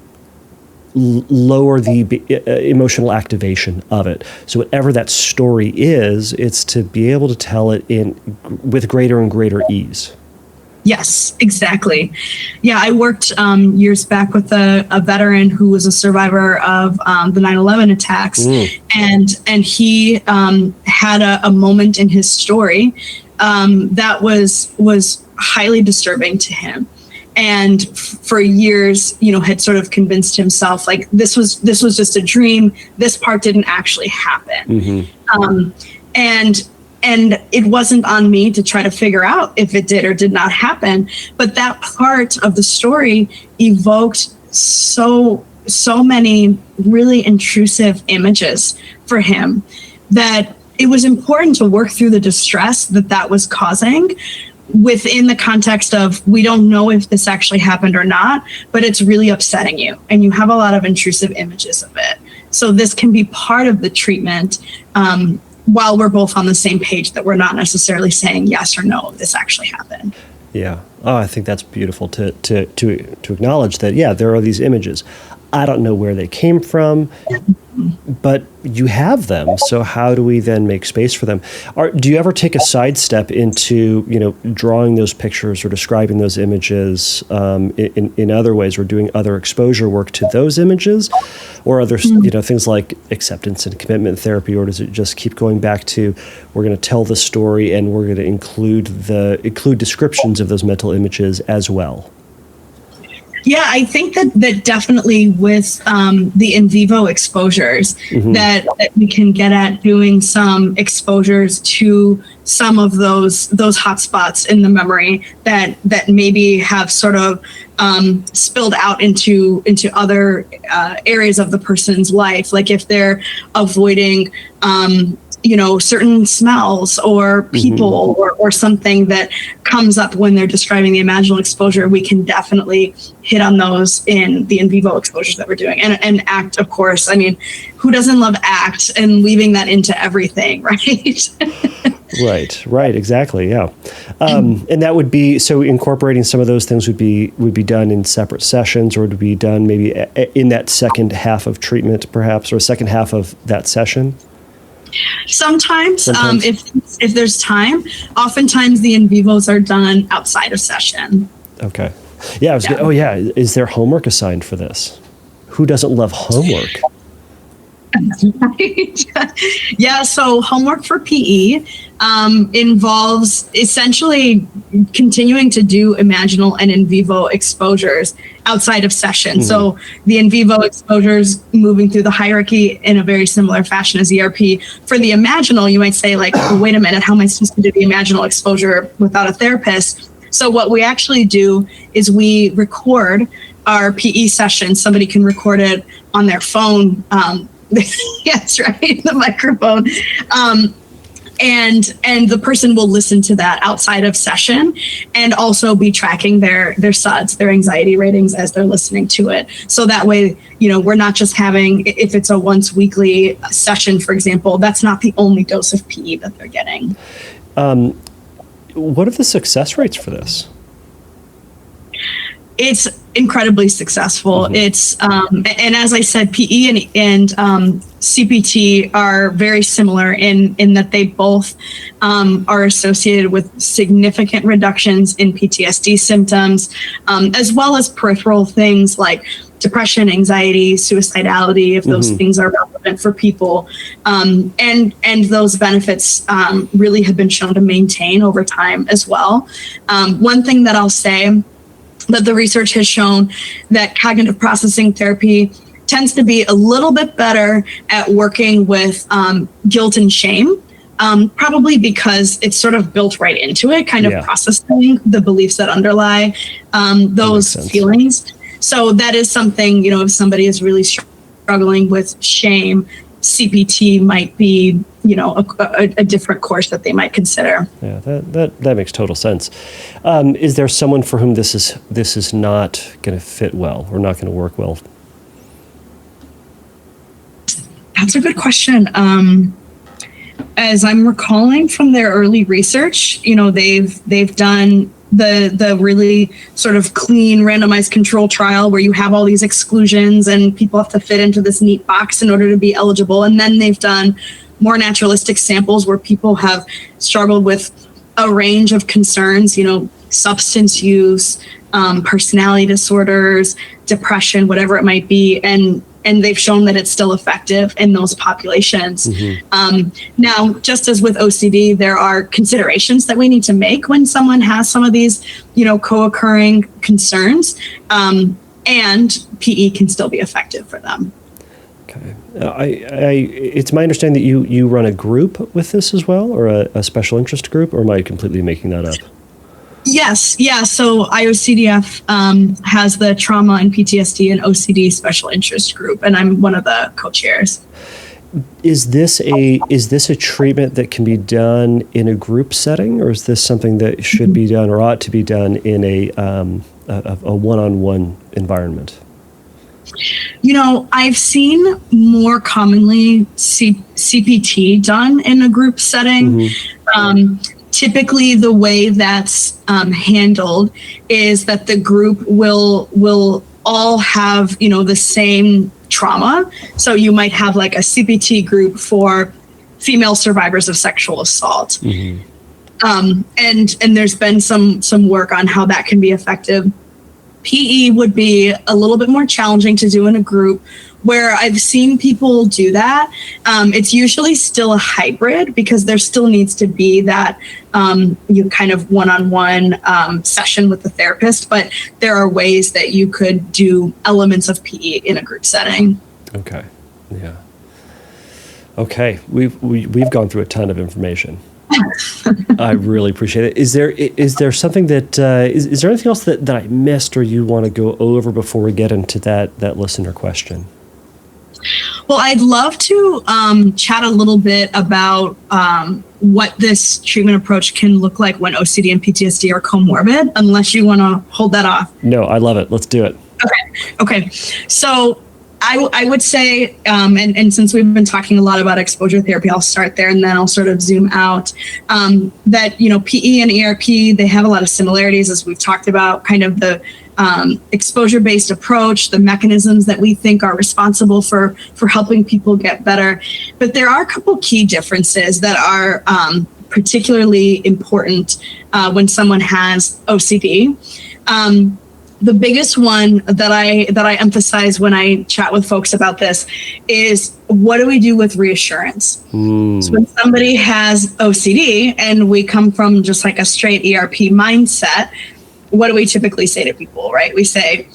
lower the emotional activation of it. So whatever that story is, it's to be able to tell it with greater and greater ease. Yes, exactly. Yeah, I worked years back with a veteran who was a survivor of the 9/11 attacks, and he had a moment in his story that was highly disturbing to him. And for years, had sort of convinced himself, like, this was just a dream. This part didn't actually happen. And it wasn't on me to try to figure out if it did or did not happen. But that part of the story evoked so many really intrusive images for him that it was important to work through the distress that was causing, within the context of, we don't know if this actually happened or not, but it's really upsetting you and you have a lot of intrusive images of it. So this can be part of the treatment, while we're both on the same page, that we're not necessarily saying yes or no, this actually happened. Yeah. Oh, I think that's beautiful to acknowledge that, yeah, there are these images. I don't know where they came from, but you have them. So how do we then make space for them? Do you ever take a sidestep into, drawing those pictures or describing those images in other ways, or doing other exposure work to those images, or other, things like acceptance and commitment therapy, or does it just keep going back to, we're going to tell the story and we're going to include descriptions of those mental images as well? Yeah, I think that definitely with the in vivo exposures, that we can get at doing some exposures to some of those hotspots in the memory that maybe have sort of spilled out into other areas of the person's life. Like if they're avoiding certain smells or people or something that comes up when they're describing the imaginal exposure, we can definitely hit on those in the in vivo exposures that we're doing. And ACT, of course. I mean, who doesn't love ACT and weaving that into everything, right? Right, exactly, yeah. And that would be, so incorporating some of those things would be done in separate sessions, or would be done maybe in that second half of treatment, perhaps, or second half of that session? Sometimes. If there's time. Oftentimes the in vivos are done outside of session. Okay. Yeah. Oh, yeah. Is there homework assigned for this? Who doesn't love homework? Yeah. So homework for PE involves essentially continuing to do imaginal and in vivo exposures outside of session. So the in vivo exposures moving through the hierarchy in a very similar fashion as ERP. For the imaginal, you might say, like, oh, wait a minute, how am I supposed to do the imaginal exposure without a therapist? So what we actually do is we record our PE session. Somebody can record it on their phone. Yes, right, the microphone. And the person will listen to that outside of session and also be tracking their SUDs, their anxiety ratings, as they're listening to it. So that way, we're not just having, if it's a once weekly session, for example, that's not the only dose of PE that they're getting. What are the success rates for this? It's incredibly successful. It's and as I said, PE and CPT are very similar in that they both are associated with significant reductions in PTSD symptoms, as well as peripheral things like depression, anxiety, suicidality, if those things are relevant for people. And those benefits really have been shown to maintain over time as well. One thing that I'll say that the research has shown that cognitive processing therapy tends to be a little bit better at working with guilt and shame, probably because it's sort of built right into it, kind of processing the beliefs that underlie those feelings. So that is something, if somebody is really struggling with shame, CPT might be, a different course that they might consider. Yeah, that makes total sense. Is there someone for whom this is not going to fit well or not going to work well? That's a good question. As I'm recalling from their early research, they've done the really sort of clean randomized control trial where you have all these exclusions and people have to fit into this neat box in order to be eligible. And then they've done more naturalistic samples where people have struggled with a range of concerns, substance use, personality disorders, depression, whatever it might be. And they've shown that it's still effective in those populations. Now, just as with OCD, there are considerations that we need to make when someone has some of these, co-occurring concerns, and PE can still be effective for them. Okay. It's my understanding that you run a group with this as well, or a special interest group, or am I completely making that up? Yes. Yeah. So IOCDF has the trauma and PTSD and OCD special interest group, and I'm one of the co-chairs. Is this a treatment that can be done in a group setting, or is this something that should be done or ought to be done in a one-on-one environment? I've seen more commonly CPT done in a group setting. Typically, the way that's handled is that the group will all have, the same trauma. So you might have like a CPT group for female survivors of sexual assault. And there's been some work on how that can be effective. PE would be a little bit more challenging to do in a group. Where I've seen people do that, it's usually still a hybrid because there still needs to be that you kind of one-on-one session with the therapist, but there are ways that you could do elements of PE in a group setting. Okay. Yeah. Okay. We've gone through a ton of information. I really appreciate it. Is there something that is there anything else that I missed or you want to go over before we get into that listener question? Well, I'd love to chat a little bit about what this treatment approach can look like when OCD and PTSD are comorbid, unless you want to hold that off. No, I love it. Let's do it. Okay. So I would say, and since we've been talking a lot about exposure therapy, I'll start there and then I'll sort of zoom out, that, PE and ERP, they have a lot of similarities as we've talked about, kind of the exposure-based approach, the mechanisms that we think are responsible for helping people get better. But there are a couple key differences that are particularly important when someone has OCD. The biggest one that I emphasize when I chat with folks about this is, what do we do with reassurance? So when somebody has OCD and we come from just like a straight ERP mindset, what do we typically say to people, right? We say,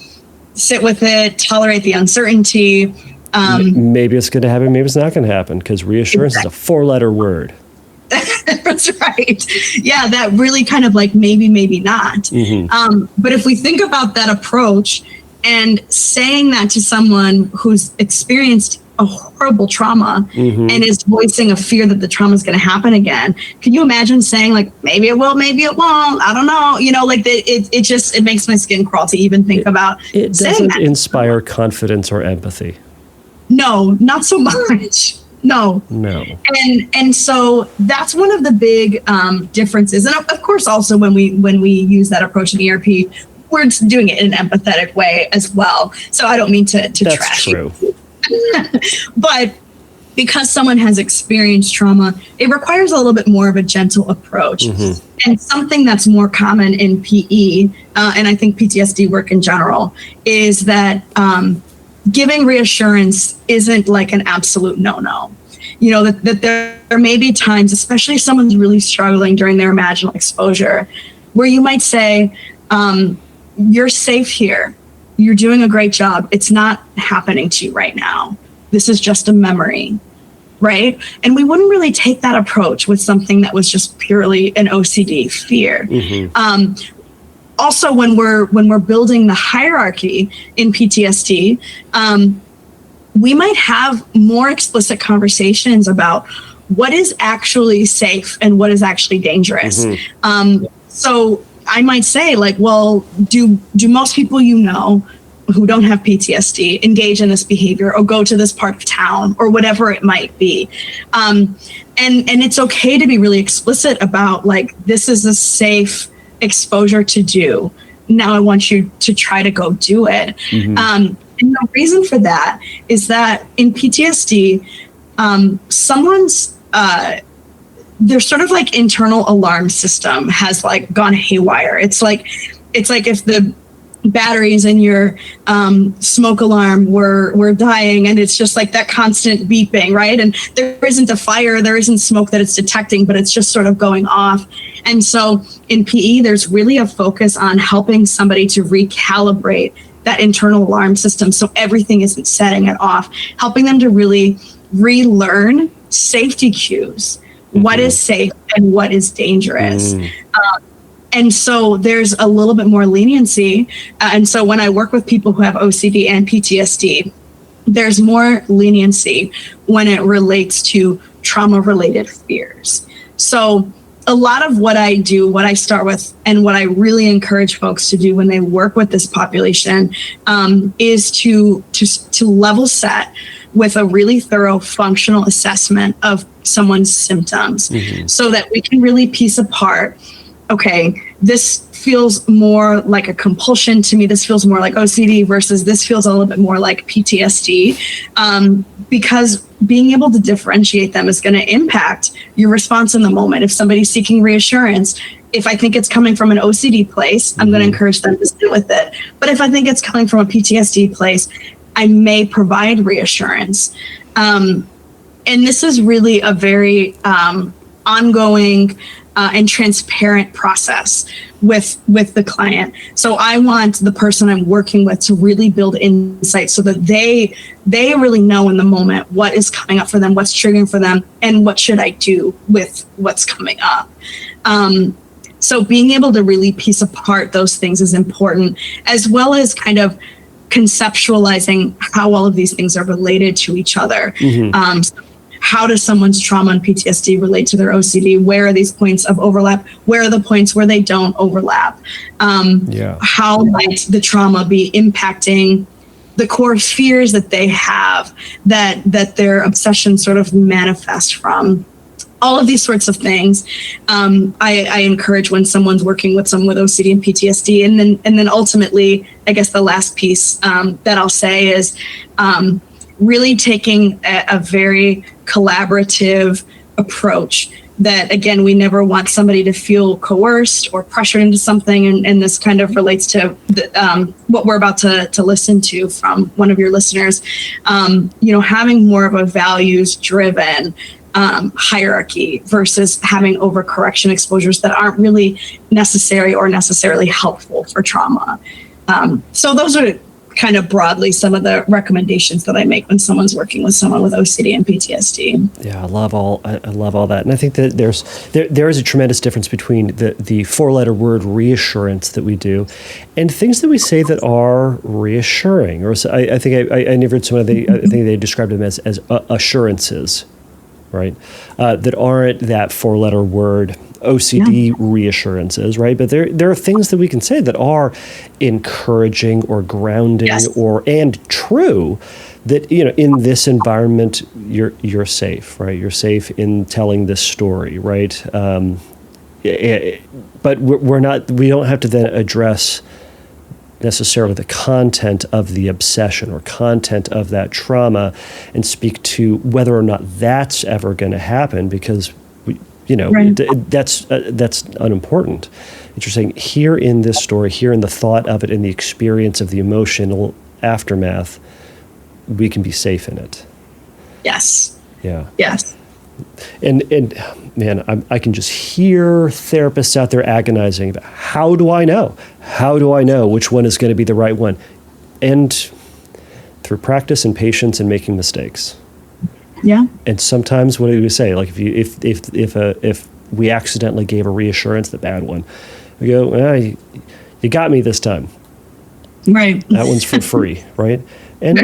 sit with it, tolerate the uncertainty. Maybe it's going to happen, maybe it's not going to happen, because reassurance is a 4-letter word. That's right. Yeah, that really kind of like maybe not. But if we think about that approach and saying that to someone who's experienced a horrible trauma and is voicing a fear that the trauma is going to happen again. Can you imagine saying like, maybe it will, maybe it won't, I don't know, like it makes my skin crawl to even think about it saying doesn't inspire confidence or empathy. No, not so much. No. And so that's one of the big differences. And of course, also when we use that approach in ERP, we're doing it in an empathetic way as well. So I don't mean to that's trash true. you. But because someone has experienced trauma, it requires a little bit more of a gentle approach. And something that's more common in PE, and I think PTSD work in general, is that giving reassurance isn't like an absolute no-no. That there may be times, especially if someone's really struggling during their imaginal exposure, where you might say, you're safe here. You're doing a great job. It's not happening to you right now. This is just a memory, right? And we wouldn't really take that approach with something that was just purely an OCD fear. Also, when we're building the hierarchy in PTSD, we might have more explicit conversations about what is actually safe and what is actually dangerous. So I might say like, well, do most people who don't have PTSD engage in this behavior or go to this part of town or whatever it might be? And it's okay to be really explicit about like, this is a safe exposure to do. Now I want you to try to go do it. And the reason for that is that in PTSD, someone's their sort of like internal alarm system has like gone haywire. It's like if the batteries in your smoke alarm were dying, and it's just like that constant beeping, right? And there isn't a fire, there isn't smoke that it's detecting, but it's just sort of going off. And so in PE, there's really a focus on helping somebody to recalibrate that internal alarm system so everything isn't setting it off, helping them to really relearn safety cues. What is safe and what is dangerous. And so there's a little bit more leniency. And so when I work with people who have OCD and PTSD, there's more leniency when it relates to trauma-related fears. So a lot of what I do, what I start with, and what I really encourage folks to do when they work with this population is to level set with a really thorough functional assessment of someone's symptoms so that we can really piece apart, okay, this feels more like a compulsion to me, this feels more like OCD versus this feels a little bit more like PTSD, because being able to differentiate them is going to impact your response in the moment. If somebody's seeking reassurance, if I think it's coming from an OCD place, I'm going to encourage them to sit with it. But if I think it's coming from a PTSD place, I may provide reassurance. And this is really a very ongoing and transparent process with the client. So I want the person I'm working with to really build insight so that they really know in the moment what is coming up for them, what's triggering for them, and what should I do with what's coming up. So being able to really piece apart those things is important, as well as kind of conceptualizing how all of these things are related to each other. How does someone's trauma and PTSD relate to their OCD? Where are these points of overlap? Where are the points where they don't overlap? How might the trauma be impacting the core fears that they have, that their obsession sort of manifest from? All of these sorts of things, I encourage when someone's working with someone with OCD and PTSD. And then ultimately, I guess the last piece that I'll say is really taking a very collaborative approach that, again, we never want somebody to feel coerced or pressured into something. And this kind of relates to what we're about to listen to from one of your listeners, having more of a values-driven hierarchy versus having overcorrection exposures that aren't really necessary or necessarily helpful for trauma. So those are kind of broadly some of the recommendations that I make when someone's working with someone with OCD and PTSD. Yeah, I love all that, and I think that there is a tremendous difference between the four-letter word reassurance that we do, and things that we say that are reassuring. Or I think I never heard someone I think they described them as assurances, right? That aren't that four-letter word OCD reassurances, right? But there are things that we can say that are encouraging or grounding and true, that, you know, in this environment you're safe, right? You're safe in telling this story, right? But we don't have to then address necessarily the content of the obsession or content of that trauma and speak to whether or not that's ever going to happen, because that's unimportant. It's just saying, here in this story, here in the thought of it, in the experience of the emotional aftermath, we can be safe in it. Yes. Yeah. Yes. And man, I can just hear therapists out there agonizing about, how do I know? How do I know which one is going to be the right one? And through practice and patience and making mistakes. Yeah. And sometimes, what do we say? Like, if we accidentally gave a reassurance, the bad one, we go, you got me this time. Right. That one's for free, right? And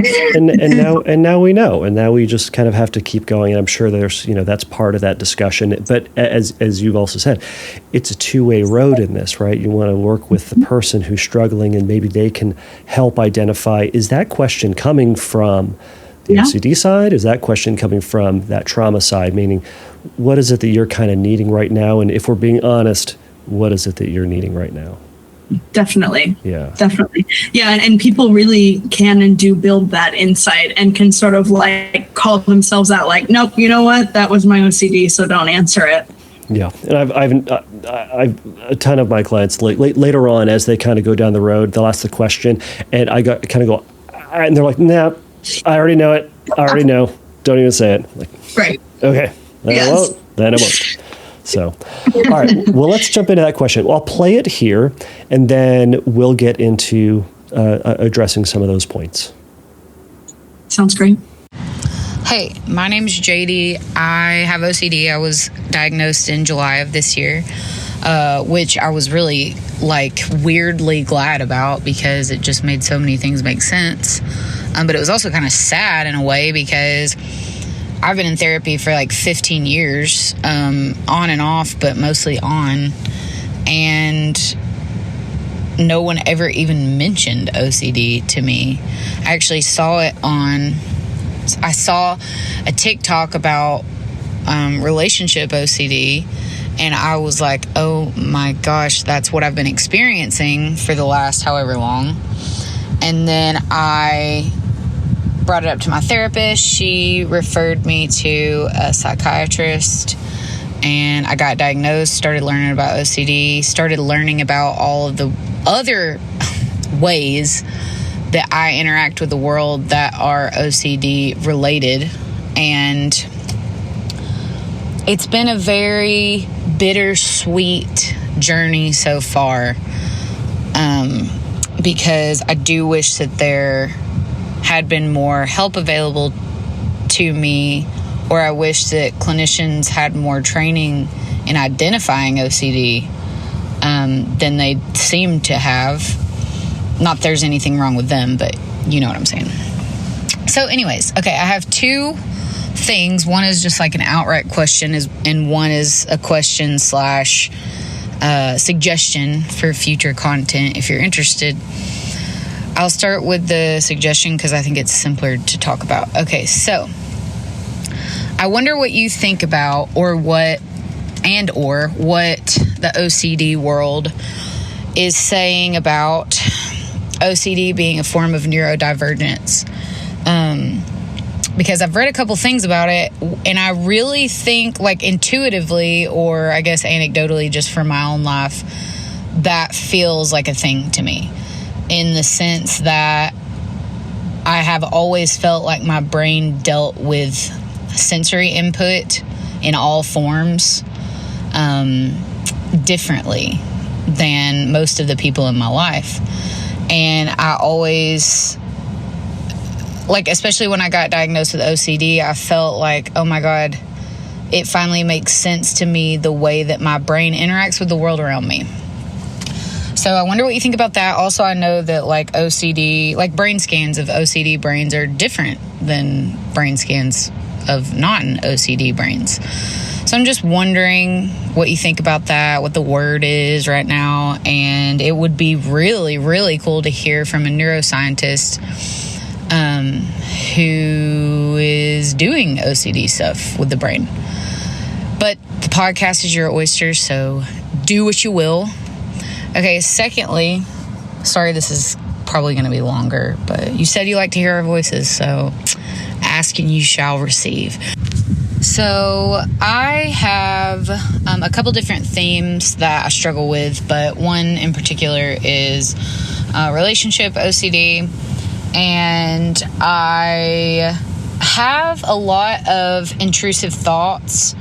now we know, and now we just kind of have to keep going. And I'm sure there's, that's part of that discussion. But as you've also said, it's a two-way road in this, right? You want to work with the person who's struggling, and maybe they can help identify, is that question coming from the OCD side? Is that question coming from that trauma side? Meaning, what is it that you're kind of needing right now? And if we're being honest, what is it that you're needing right now? Definitely. Yeah. Definitely. Yeah. And people really can and do build that insight and can sort of like call themselves out, like, nope, you know what? That was my OCD, so don't answer it. Yeah. And I've a ton of my clients later on, as they kind of go down the road, they'll ask the question, and I go, and they're like, nah, I already know it. I already know. Don't even say it. Like, right. Okay. Then I won't. So, all right. Well, let's jump into that question. Well, I'll play it here, and then we'll get into addressing some of those points. Sounds great. Hey, my name's JD. I have OCD. I was diagnosed in July of this year, which I was really weirdly glad about, because it just made so many things make sense. But it was also kind of sad in a way, because I've been in therapy for 15 years, on and off, but mostly on. And no one ever even mentioned OCD to me. I actually saw a TikTok about relationship OCD, and I was like, oh my gosh, that's what I've been experiencing for the last however long. And then I brought it up to my therapist. She referred me to a psychiatrist, and I got diagnosed, started learning about OCD, started learning about all of the other ways that I interact with the world that are OCD related. And it's been a very bittersweet journey so far, because I do wish that there had been more help available to me, or I wish that clinicians had more training in identifying OCD than they seem to have. Not there's anything wrong with them, but you know what I'm saying. So anyways, okay, I have two things. One is just an outright question, and one is a question / suggestion for future content if you're interested. I'll start with the suggestion because I think it's simpler to talk about. Okay, so I wonder what you think about, or what the OCD world is saying about OCD being a form of neurodivergence. Because I've read a couple things about it, and I really think, intuitively, or I guess anecdotally, just from my own life, that feels like a thing to me, in the sense that I have always felt like my brain dealt with sensory input in all forms differently than most of the people in my life. And I always, like, especially when I got diagnosed with OCD, I felt like, oh my God, it finally makes sense to me the way that my brain interacts with the world around me. So I wonder what you think about that. Also, I know that like OCD, like brain scans of OCD brains are different than brain scans of non-OCD brains. So I'm just wondering what you think about that, what the word is right now. And it would be really, really cool to hear from a neuroscientist who is doing OCD stuff with the brain. But the podcast is your oyster, so do what you will. Okay, secondly, sorry this is probably going to be longer, but you said you like to hear our voices, so ask and you shall receive. So I have a couple different themes that I struggle with, but one in particular is relationship OCD, and I have a lot of intrusive thoughts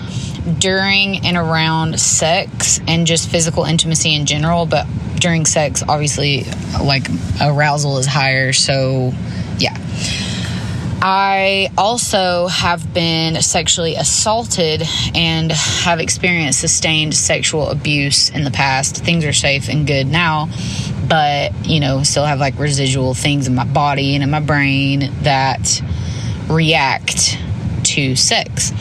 during and around sex and just physical intimacy in general, but during sex, obviously, like, arousal is higher, so yeah. I also have been sexually assaulted and have experienced sustained sexual abuse in the past. Things are safe and good now, but, you know, still have like residual things in my body and in my brain that react to sex.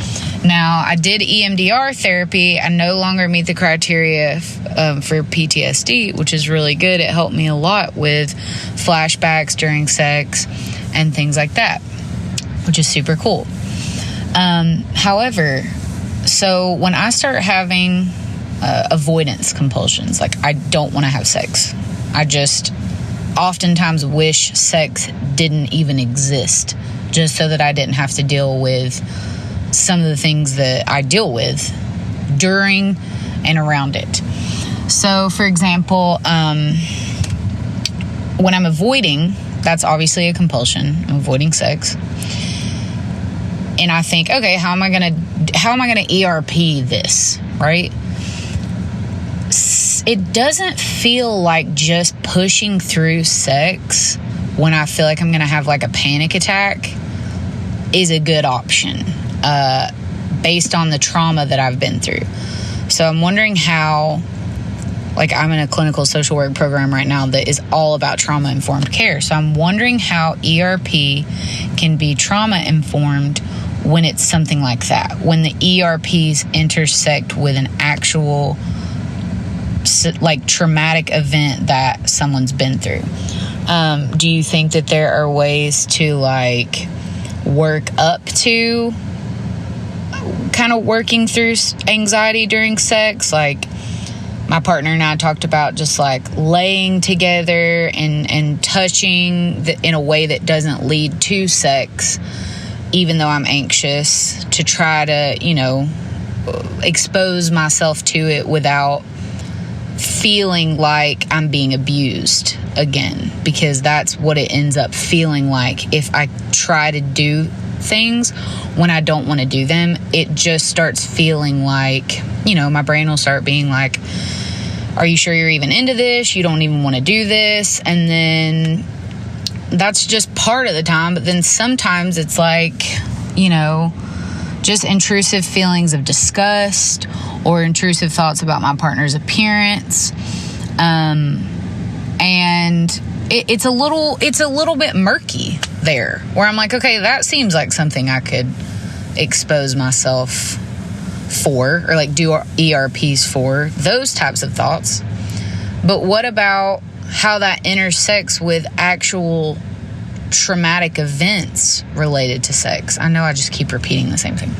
Now, I did EMDR therapy. I no longer meet the criteria for PTSD, which is really good. It helped me a lot with flashbacks during sex and things like that, which is super cool. However, so when I start having avoidance compulsions, like I don't want to have sex, I just oftentimes wish sex didn't even exist, just so that I didn't have to deal with some of the things that I deal with during and around it. So, for example, when I'm avoiding, that's obviously a compulsion. I'm avoiding sex. And I think, okay, how am I gonna ERP this, right? It doesn't feel like just pushing through sex when I feel like I'm gonna have like a panic attack is a good option, based on the trauma that I've been through. So I'm wondering how, like, I'm in a clinical social work program right now that is all about trauma-informed care. So I'm wondering how ERP can be trauma-informed when it's something like that, when the ERPs intersect with an actual, like, traumatic event that someone's been through. Do you think that there are ways to, like, work up to kind of working through anxiety during sex? Like, my partner and I talked about just like laying together and touching in a way that doesn't lead to sex, even though I'm anxious, to try to, you know, expose myself to it without feeling like I'm being abused again, because that's what it ends up feeling like if I try to do things when I don't want to do them. It just starts feeling like, you know, my brain will start being like, are you sure you're even into this? You don't even want to do this. And then that's just part of the time. But then sometimes it's like, you know, just intrusive feelings of disgust or intrusive thoughts about my partner's appearance. And it's a little bit murky there, where I'm like, okay, that seems like something I could expose myself for, or like do ERPs for, those types of thoughts. But what about how that intersects with actual traumatic events related to sex? I know I just keep repeating the same thing.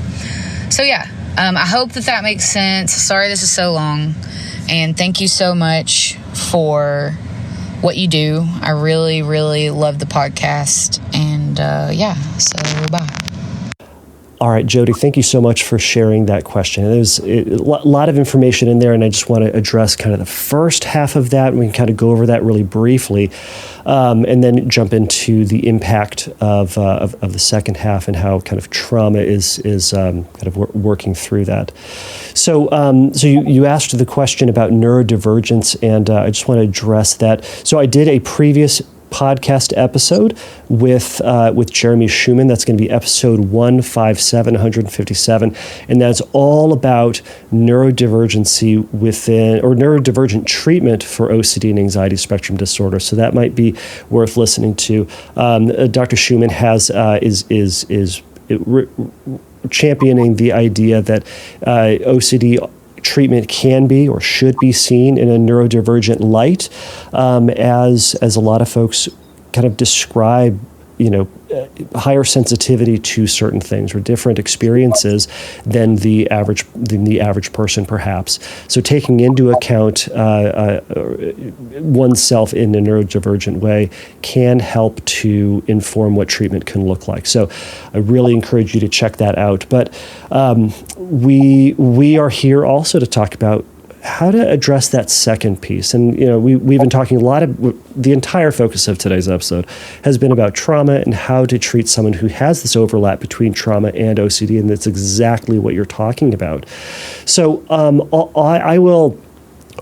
So yeah, I hope that makes sense. Sorry this is so long, and thank you so much for what you do. I really, really love the podcast, and yeah, so bye. All right, Jody, thank you so much for sharing that question. There's a lot of information in there, and I just want to address kind of the first half of that, and we can kind of go over that really briefly, and then jump into the impact of the second half and how kind of trauma is kind of working through that. So you asked the question about neurodivergence, and I just want to address that. So I did a previous podcast episode with Jeremy Schumann. That's going to be episode 157, and that's all about neurodivergency within, or neurodivergent treatment for OCD and anxiety spectrum disorder. So that might be worth listening to. Dr. Schumann is championing the idea that OCD treatment can be or should be seen in a neurodivergent light, as a lot of folks kind of describe, higher sensitivity to certain things or different experiences than the average person, perhaps. So taking into account oneself in a neurodivergent way can help to inform what treatment can look like. So I really encourage you to check that out. But we are here also to talk about how to address that second piece. And, we've been talking the entire focus of today's episode has been about trauma and how to treat someone who has this overlap between trauma and OCD, and that's exactly what you're talking about. So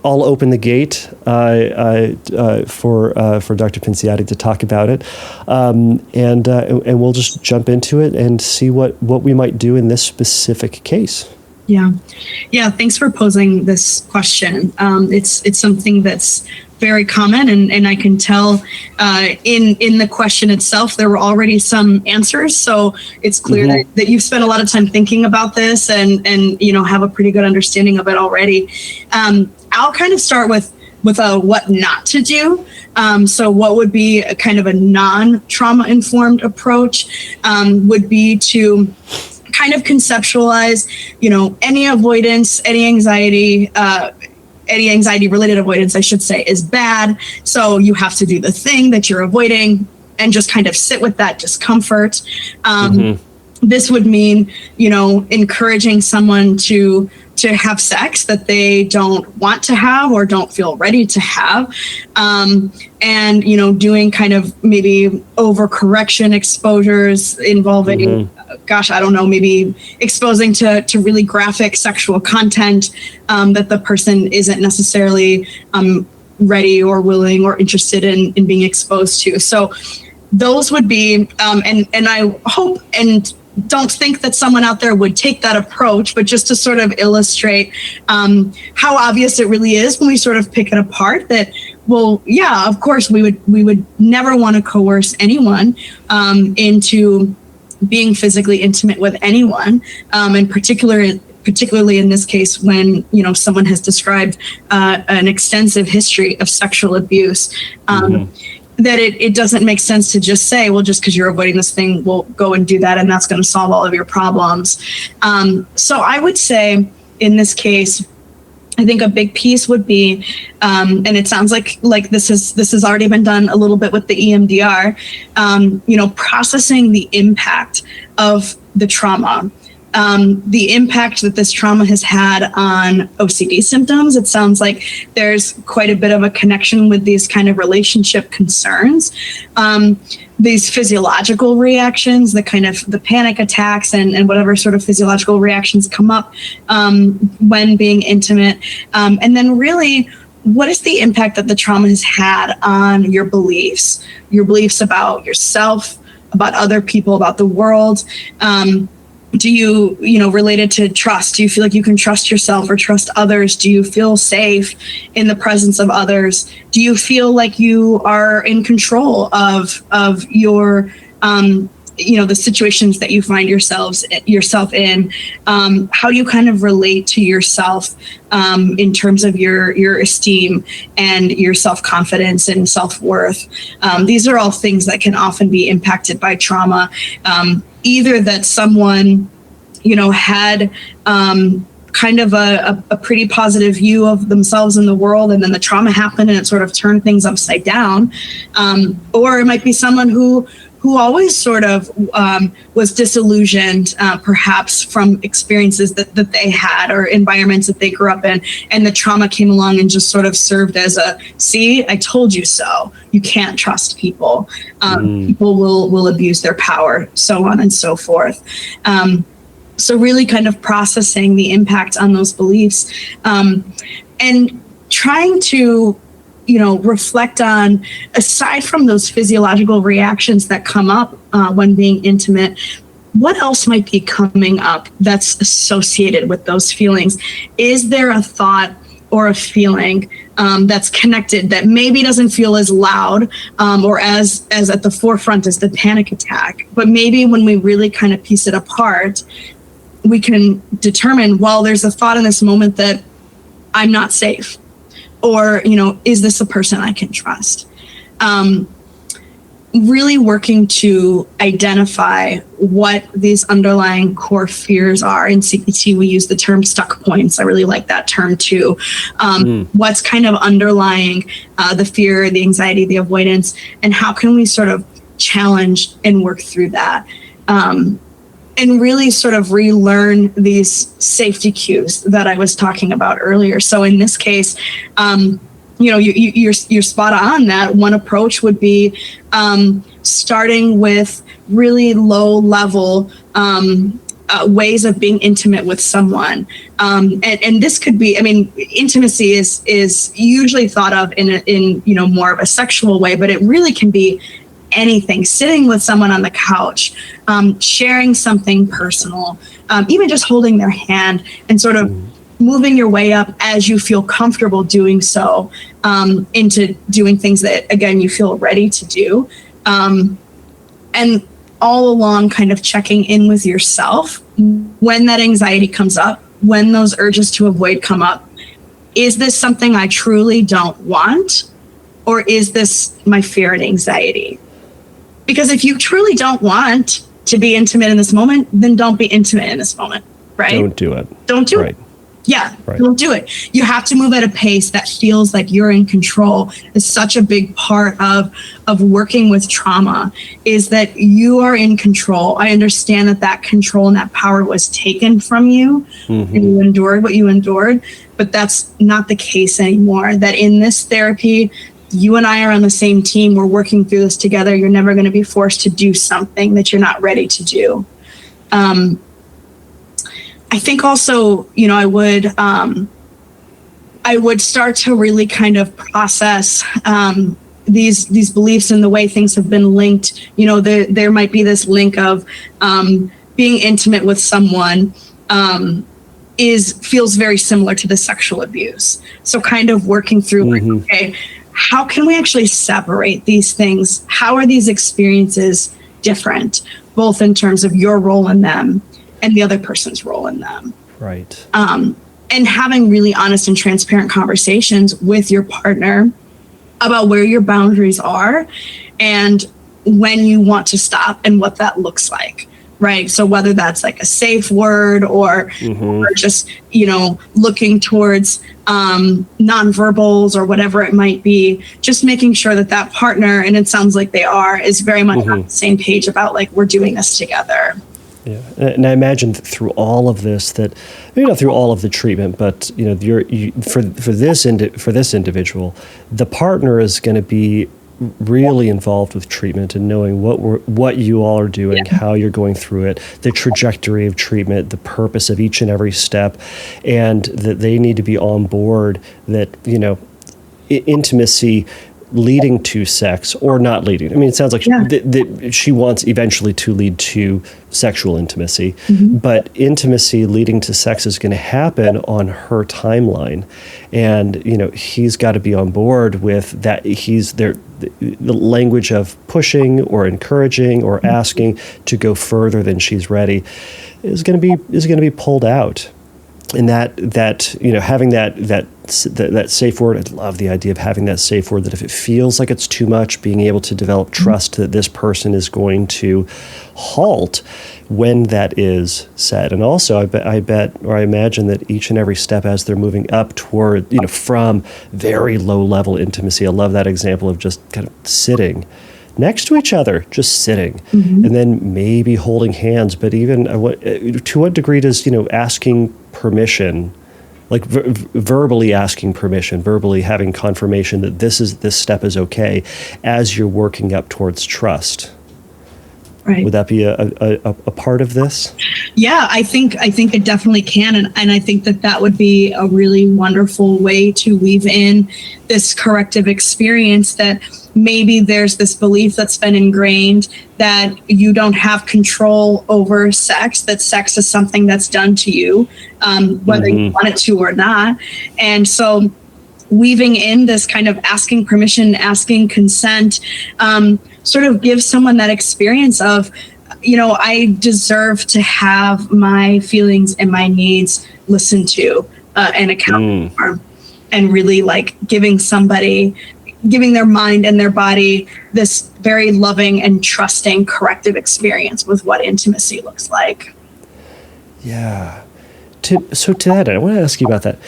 I'll open the gate for Dr. Pinciotti to talk about it, and we'll just jump into it and see what we might do in this specific case. Yeah. Thanks for posing this question. It's something that's very common, and I can tell in the question itself there were already some answers. So it's clear that you've spent a lot of time thinking about this and have a pretty good understanding of it already. I'll kind of start with a what not to do. So what would be a kind of a non-trauma informed approach would be to kind of conceptualize, any avoidance, any anxiety related avoidance, I should say, is bad. So you have to do the thing that you're avoiding and just kind of sit with that discomfort. This would mean, encouraging someone to have sex that they don't want to have or don't feel ready to have. And, doing kind of maybe overcorrection exposures involving, maybe exposing to really graphic sexual content that the person isn't necessarily ready or willing or interested in being exposed to. So those would be, and I hope and don't think that someone out there would take that approach, but just to sort of illustrate how obvious it really is when we sort of pick it apart that, well, yeah, of course we would never want to coerce anyone into being physically intimate with anyone, and particularly in this case when someone has described an extensive history of sexual abuse. That it doesn't make sense to just say, well, just because you're avoiding this thing, we'll go and do that, and that's going to solve all of your problems. So I would say in this case, I think a big piece would be, and it sounds like this has already been done a little bit with the EMDR, processing the impact of the trauma. The impact that this trauma has had on OCD symptoms. It sounds like there's quite a bit of a connection with these kind of relationship concerns. These physiological reactions, the panic attacks and whatever sort of physiological reactions come up when being intimate. And then really, what is the impact that the trauma has had on your beliefs about yourself, about other people, about the world? Do you, related to trust, do you feel like you can trust yourself or trust others? Do you feel safe in the presence of others? Do you feel like you are in control of your, the situations that you find yourself in? How do you kind of relate to yourself in terms of your esteem and your self-confidence and self-worth? These are all things that can often be impacted by trauma. Either that someone, had kind of a pretty positive view of themselves in the world, and then the trauma happened and it sort of turned things upside down. Or it might be someone who who always sort of was disillusioned, perhaps from experiences that they had or environments that they grew up in. And the trauma came along and just sort of served as a, see, I told you so. You can't trust people. People will abuse their power, so on and so forth. So really kind of processing the impact on those beliefs, and trying to, reflect on, aside from those physiological reactions that come up when being intimate, what else might be coming up that's associated with those feelings? Is there a thought or a feeling that's connected that maybe doesn't feel as loud or as at the forefront as the panic attack, but maybe when we really kind of piece it apart, we can determine, well, there's a thought in this moment that I'm not safe, or, is this a person I can trust? Really working to identify what these underlying core fears are. In CPT, we use the term stuck points. I really like that term too. What's kind of underlying the fear, the anxiety, the avoidance, and how can we sort of challenge and work through that? And really sort of relearn these safety cues that I was talking about earlier. So in this case, you're spot on that one approach would be starting with really low level ways of being intimate with someone. And this could be, intimacy is usually thought of in more of a sexual way, but it really can be anything. Sitting with someone on the couch, sharing something personal, even just holding their hand and sort of moving your way up as you feel comfortable doing so, into doing things that, again, you feel ready to do. And all along kind of checking in with yourself when that anxiety comes up, when those urges to avoid come up. Is this something I truly don't want? Or is this my fear and anxiety? Because if you truly don't want to be intimate in this moment, then don't be intimate in this moment, right? Don't do it. Don't do it. Yeah, don't do it. You have to move at a pace that feels like you're in control. It's such a big part of working with trauma, is that you are in control. I understand that control and that power was taken from you, and you endured what you endured, but that's not the case anymore. That in this therapy, you and I are on the same team. We're working through this together. You're never going to be forced to do something that you're not ready to do. I think also, I would start to really kind of process these beliefs and the way things have been linked. There might be this link of being intimate with someone feels very similar to the sexual abuse. So kind of working through, okay, how can we actually separate these things? How are these experiences different, both in terms of your role in them and the other person's role in them? Right. And having really honest and transparent conversations with your partner about where your boundaries are and when you want to stop and what that looks like. Right. So whether that's like a safe word or just, looking towards nonverbals or whatever it might be, just making sure that partner, and it sounds like they are, is very much on the same page about like, we're doing this together. Yeah. And I imagine that through all of this, that maybe not through all of the treatment, but for this individual, the partner is going to be really involved with treatment and knowing what you all are doing, how you're going through it, the trajectory of treatment, the purpose of each and every step, and that they need to be on board that, intimacy leading to sex or not leading. It sounds like she wants eventually to lead to sexual intimacy, but intimacy leading to sex is going to happen on her timeline. And, he's got to be on board with that. He's there. The language of pushing or encouraging or asking to go further than she's ready is going to be pulled out. And that having that safe word, I love the idea of having that safe word, that if it feels like it's too much, being able to develop trust that this person is going to halt when that is said. And also, I imagine that each and every step as they're moving up toward, from very low level intimacy, I love that example of just kind of sitting next to each other, just sitting, and then maybe holding hands. But even to what degree does, asking permission, like verbally asking permission, verbally having confirmation that this step is okay as you're working up towards trust? Right. Would that be a part of this? Yeah, I think it definitely can. And I think that would be a really wonderful way to weave in this corrective experience, that maybe there's this belief that's been ingrained that you don't have control over sex, that sex is something that's done to you, whether you want it to or not. And so weaving in this kind of asking permission, asking consent, sort of gives someone that experience of, I deserve to have my feelings and my needs listened to and accounted for, and really like giving their mind and their body this very loving and trusting corrective experience with what intimacy looks like. Yeah. So to that end, I want to ask you about that.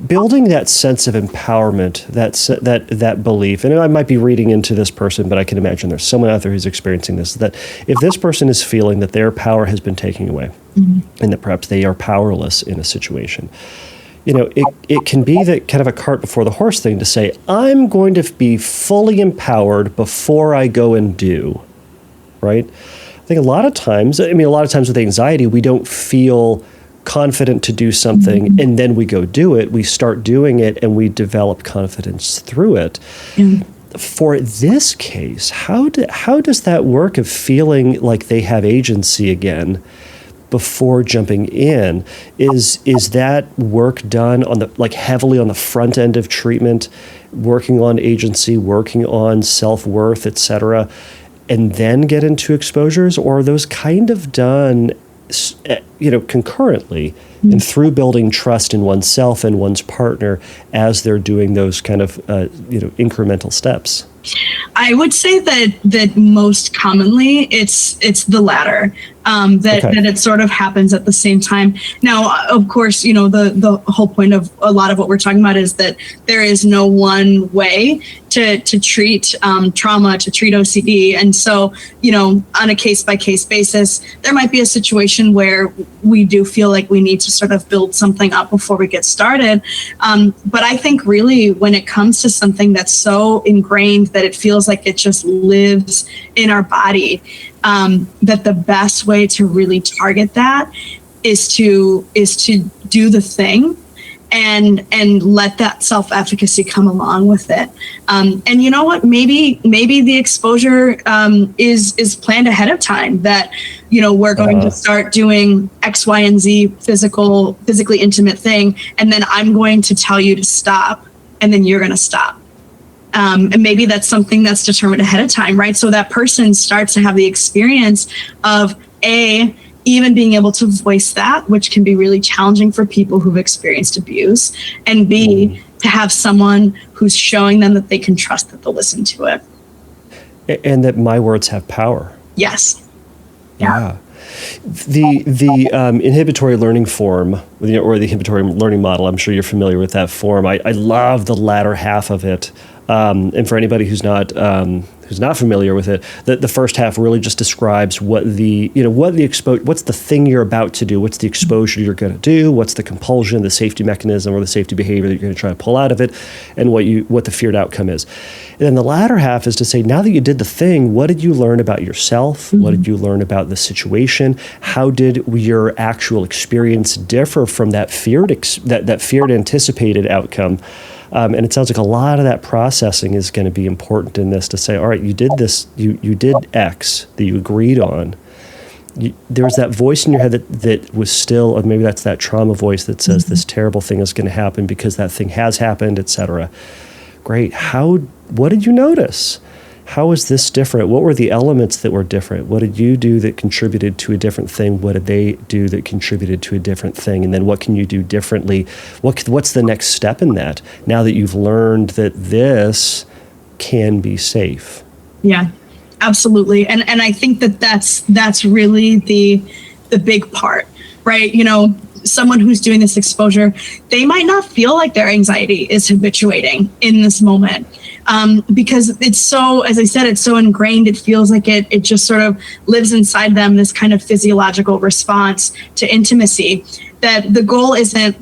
Building that sense of empowerment, that belief, and I might be reading into this person, but I can imagine there's someone out there who's experiencing this, that if this person is feeling that their power has been taken away, and that perhaps they are powerless in a situation, it can be that kind of a cart before the horse thing to say, I'm going to be fully empowered before I go and do, right? I think a lot of times with anxiety, we don't feel confident to do something and then we go do it. We start doing it and we develop confidence through it. For this case, how does that work of feeling like they have agency again before jumping in? Is that work done on heavily on the front end of treatment, working on agency, working on self-worth, etc., and then get into exposures, or are those kind of done concurrently and through building trust in oneself and one's partner as they're doing those kind of incremental steps? I would say that most commonly it's the latter, that it sort of happens at the same time. Now, of course, the whole point of a lot of what we're talking about is that there is no one way to treat trauma, to treat OCD. And so, on a case-by-case basis, there might be a situation where we do feel like we need to sort of build something up before we get started. But I think really when it comes to something that's so ingrained that it feels like it just lives in our body, that the best way to really target that is to do the thing and let that self-efficacy come along with it. And you know what? Maybe the exposure is planned ahead of time, that we're going to start doing X, Y, and Z physically intimate thing, and then I'm going to tell you to stop, and then you're going to stop. And maybe that's something that's determined ahead of time, right? So that person starts to have the experience of even being able to voice that, which can be really challenging for people who've experienced abuse, and B, to have someone who's showing them that they can trust that they'll listen to it. And that my words have power. Yes. Yeah. The inhibitory learning form, or the inhibitory learning model, I'm sure you're familiar with that form. I love the latter half of it. And for anybody who's not familiar with it, the first half really just describes what's the thing you're about to do, what's the exposure you're going to do, what's the compulsion, the safety mechanism, or the safety behavior that you're going to try to pull out of it, and what the feared outcome is. And then the latter half is to say, now that you did the thing, what did you learn about yourself? What did you learn about the situation? How did your actual experience differ from that feared anticipated outcome? And it sounds like a lot of that processing is going to be important in this, to say, all right, you did this, you did X that you agreed on. There was that voice in your head that was still, or maybe that's that trauma voice that says this terrible thing is going to happen because that thing has happened, etc. Great. What did you notice? How is this different? What were the elements that were different? What did you do that contributed to a different thing? What did they do that contributed to a different thing? And then what can you do differently? What's the next step in that, now that you've learned that this can be safe? Yeah, absolutely. And I think that's really the big part, right? Someone who's doing this exposure, they might not feel like their anxiety is habituating in this moment. because it's so, as I said, it's so ingrained. It feels like it just sort of lives inside them, this kind of physiological response to intimacy, that the goal isn't,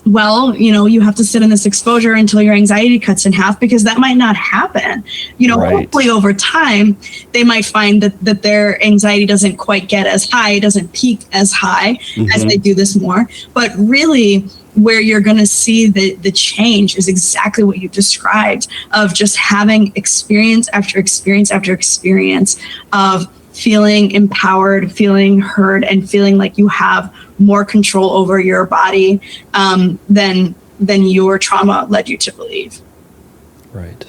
well, you have to sit in this exposure until your anxiety cuts in half, because that might not happen. Right. Hopefully over time, they might find that their anxiety doesn't quite get as high, doesn't peak as high as they do this more. But really, where you're going to see the change is exactly what you described, of just having experience after experience after experience of feeling empowered, feeling heard, and feeling like you have more control over your body than your trauma led you to believe. Right.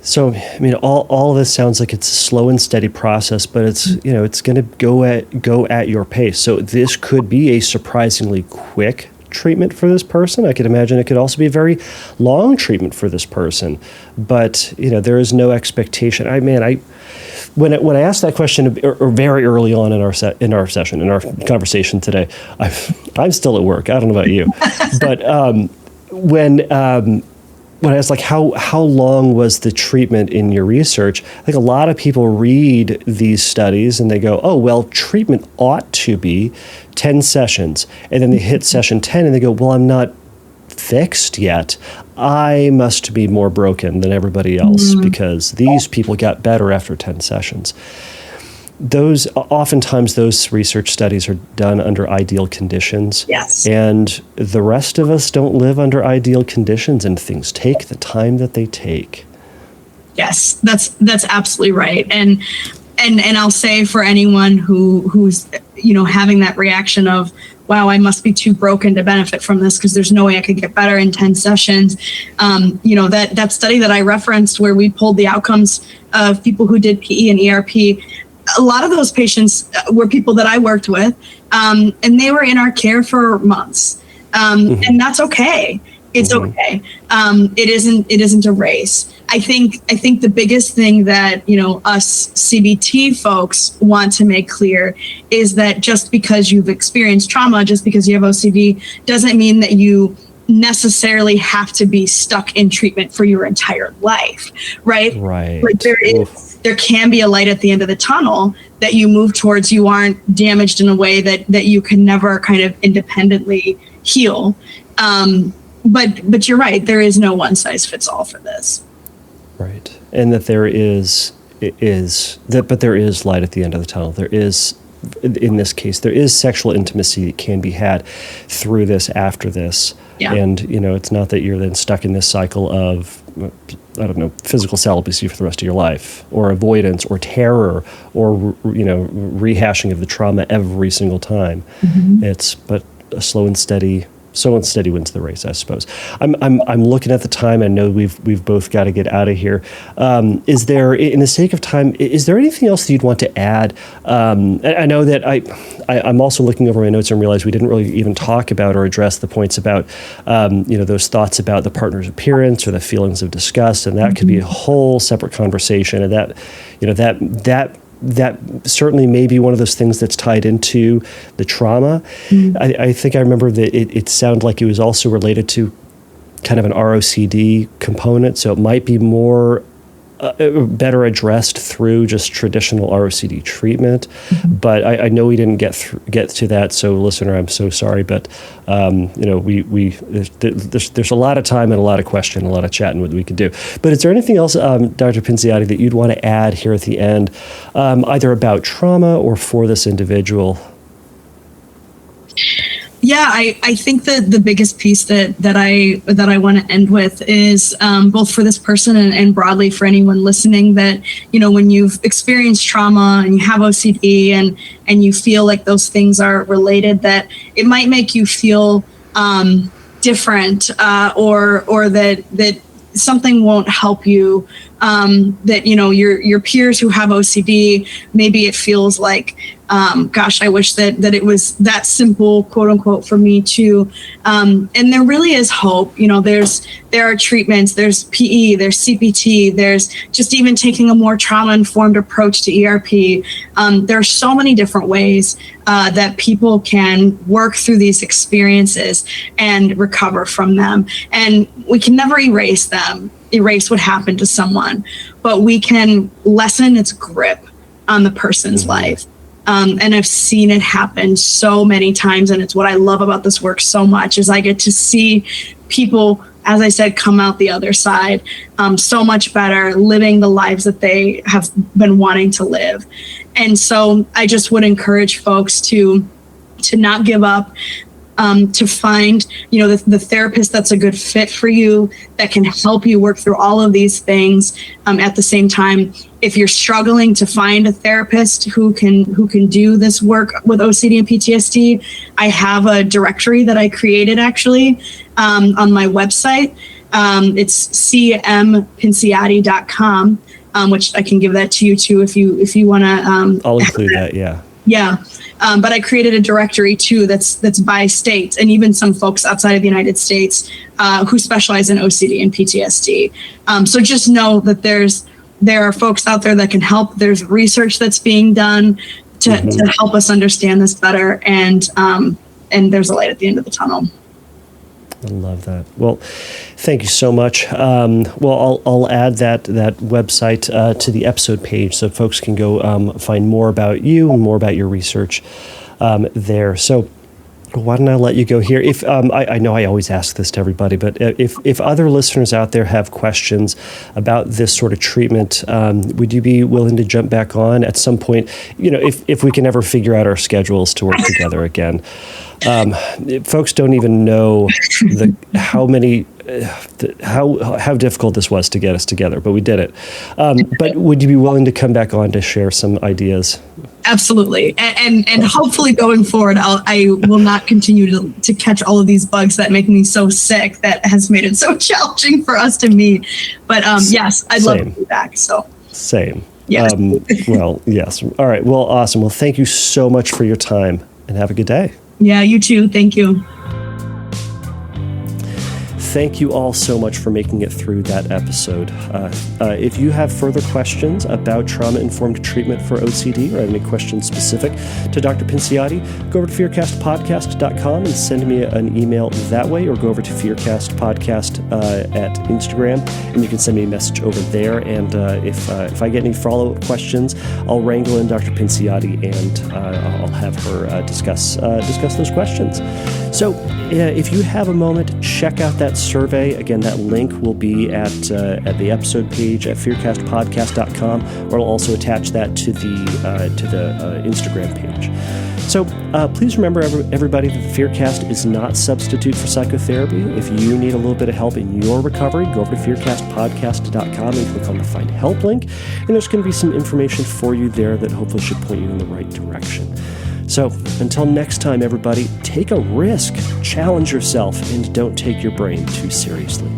So, I mean, all of this sounds like it's a slow and steady process, but it's going to go at your pace. So this could be a surprisingly quick treatment for this person. I could imagine it could also be a very long treatment for this person, but there is no expectation. When I asked that question or very early on in our session, in our conversation today, I'm still at work. I don't know about you, but when I was like, how long was the treatment in your research? I think a lot of people read these studies and they go, oh, well, treatment ought to be 10 sessions. And then they hit session 10 and they go, well, I'm not fixed yet. I must be more broken than everybody else because these people got better after 10 sessions. Oftentimes those research studies are done under ideal conditions. Yes. And the rest of us don't live under ideal conditions, and things take the time that they take. Yes, that's absolutely right. And I'll say, for anyone who's having that reaction of, wow, I must be too broken to benefit from this because there's no way I could get better in 10 sessions. That study that I referenced where we pulled the outcomes of people who did PE and ERP, a lot of those patients were people that I worked with, and they were in our care for months. And that's okay. It's okay. It isn't a race. I think the biggest thing that, us CBT folks want to make clear is that just because you've experienced trauma, just because you have OCD, doesn't mean that you necessarily have to be stuck in treatment for your entire life, right? Right. Like there can be a light at the end of the tunnel that you move towards. You aren't damaged in a way that you can never kind of independently heal. But you're right. There is no one size fits all for this. Right. And that there is light at the end of the tunnel. There is, in this case, there is sexual intimacy that can be had through this, after this. Yeah. And, it's not that you're then stuck in this cycle of, physical celibacy for the rest of your life, or avoidance, or terror, or, rehashing of the trauma every single time. But a slow and steady wins the race, I suppose. I'm looking at the time. I know we've both got to get out of here. Is there, in the sake of time, is there anything else that you'd want to add? I know that I'm also looking over my notes and realize we didn't really even talk about or address the points about, those thoughts about the partner's appearance or the feelings of disgust, and that could be a whole separate conversation. And that certainly may be one of those things that's tied into the trauma. I think I remember that it sounded like it was also related to kind of an ROCD component, so it might be more better addressed through just traditional ROCD treatment. But I know we didn't get to that, so listener, I'm so sorry. But there's a lot of time and a lot of question, a lot of chatting we could do. But is there anything else, Dr. Pinciotti, that you'd want to add here at the end, either about trauma or for this individual? Yeah, I think that the biggest piece that I want to end with is both for this person and broadly for anyone listening, that when you've experienced trauma and you have OCD and you feel like those things are related, that it might make you feel different, or that something won't help you. That your peers who have OCD, maybe it feels like, gosh, I wish that it was that simple, quote unquote, for me too. And there really is hope. There are treatments, there's PE, there's CPT, there's just even taking a more trauma-informed approach to ERP. There are so many different ways that people can work through these experiences and recover from them. And we can never erase them. erase what happened to someone, but we can lessen its grip on the person's life. And I've seen it happen so many times. And it's what I love about this work so much is I get to see people, as I said, come out the other side so much better, living the lives that they have been wanting to live. And so I just would encourage folks to not give up, to find, the therapist that's a good fit for you, that can help you work through all of these things. At the same time, if you're struggling to find a therapist who can do this work with OCD and PTSD, I have a directory that I created actually on my website. It's cmpinciotti.com, which I can give that to you too if you want to. I'll include that. Yeah. Yeah. But I created a directory too that's by state, and even some folks outside of the United States who specialize in OCD and PTSD. So just know that there are folks out there that can help. There's research that's being done to help us understand this better, and there's a light at the end of the tunnel. I love that. Well, thank you so much. I'll add that website to the episode page so folks can go find more about you and more about your research there. So why don't I let you go here? If I know I always ask this to everybody, but if other listeners out there have questions about this sort of treatment, would you be willing to jump back on at some point? If we can ever figure out our schedules to work together again. Folks don't even know how difficult this was to get us together, but we did it. But would you be willing to come back on to share some ideas? Absolutely. And hopefully going forward, I will not continue to catch all of these bugs that make me so sick that has made it so challenging for us to meet. But yes, I'd love to be back. So same. Yes. Well, yes. All right. Well, awesome. Well, thank you so much for your time and have a good day. Yeah, you too. Thank you. Thank you all so much for making it through that episode. If you have further questions about trauma-informed treatment for OCD or have any questions specific to Dr. Pinciotti, go over to fearcastpodcast.com and send me an email that way, or go over to fearcastpodcast at Instagram, and you can send me a message over there. And if I get any follow-up questions, I'll wrangle in Dr. Pinciotti and I'll have her discuss those questions. So if you have a moment, check out that survey. Again, that link will be at the episode page at fearcastpodcast.com, or I'll also attach that to the Instagram page. So please remember, everybody, that the Fearcast is not a substitute for psychotherapy. If you need a little bit of help in your recovery, go over to fearcastpodcast.com and click on the Find Help link, and there's going to be some information for you there that hopefully should point you in the right direction. So until next time, everybody, take a risk, challenge yourself, and don't take your brain too seriously.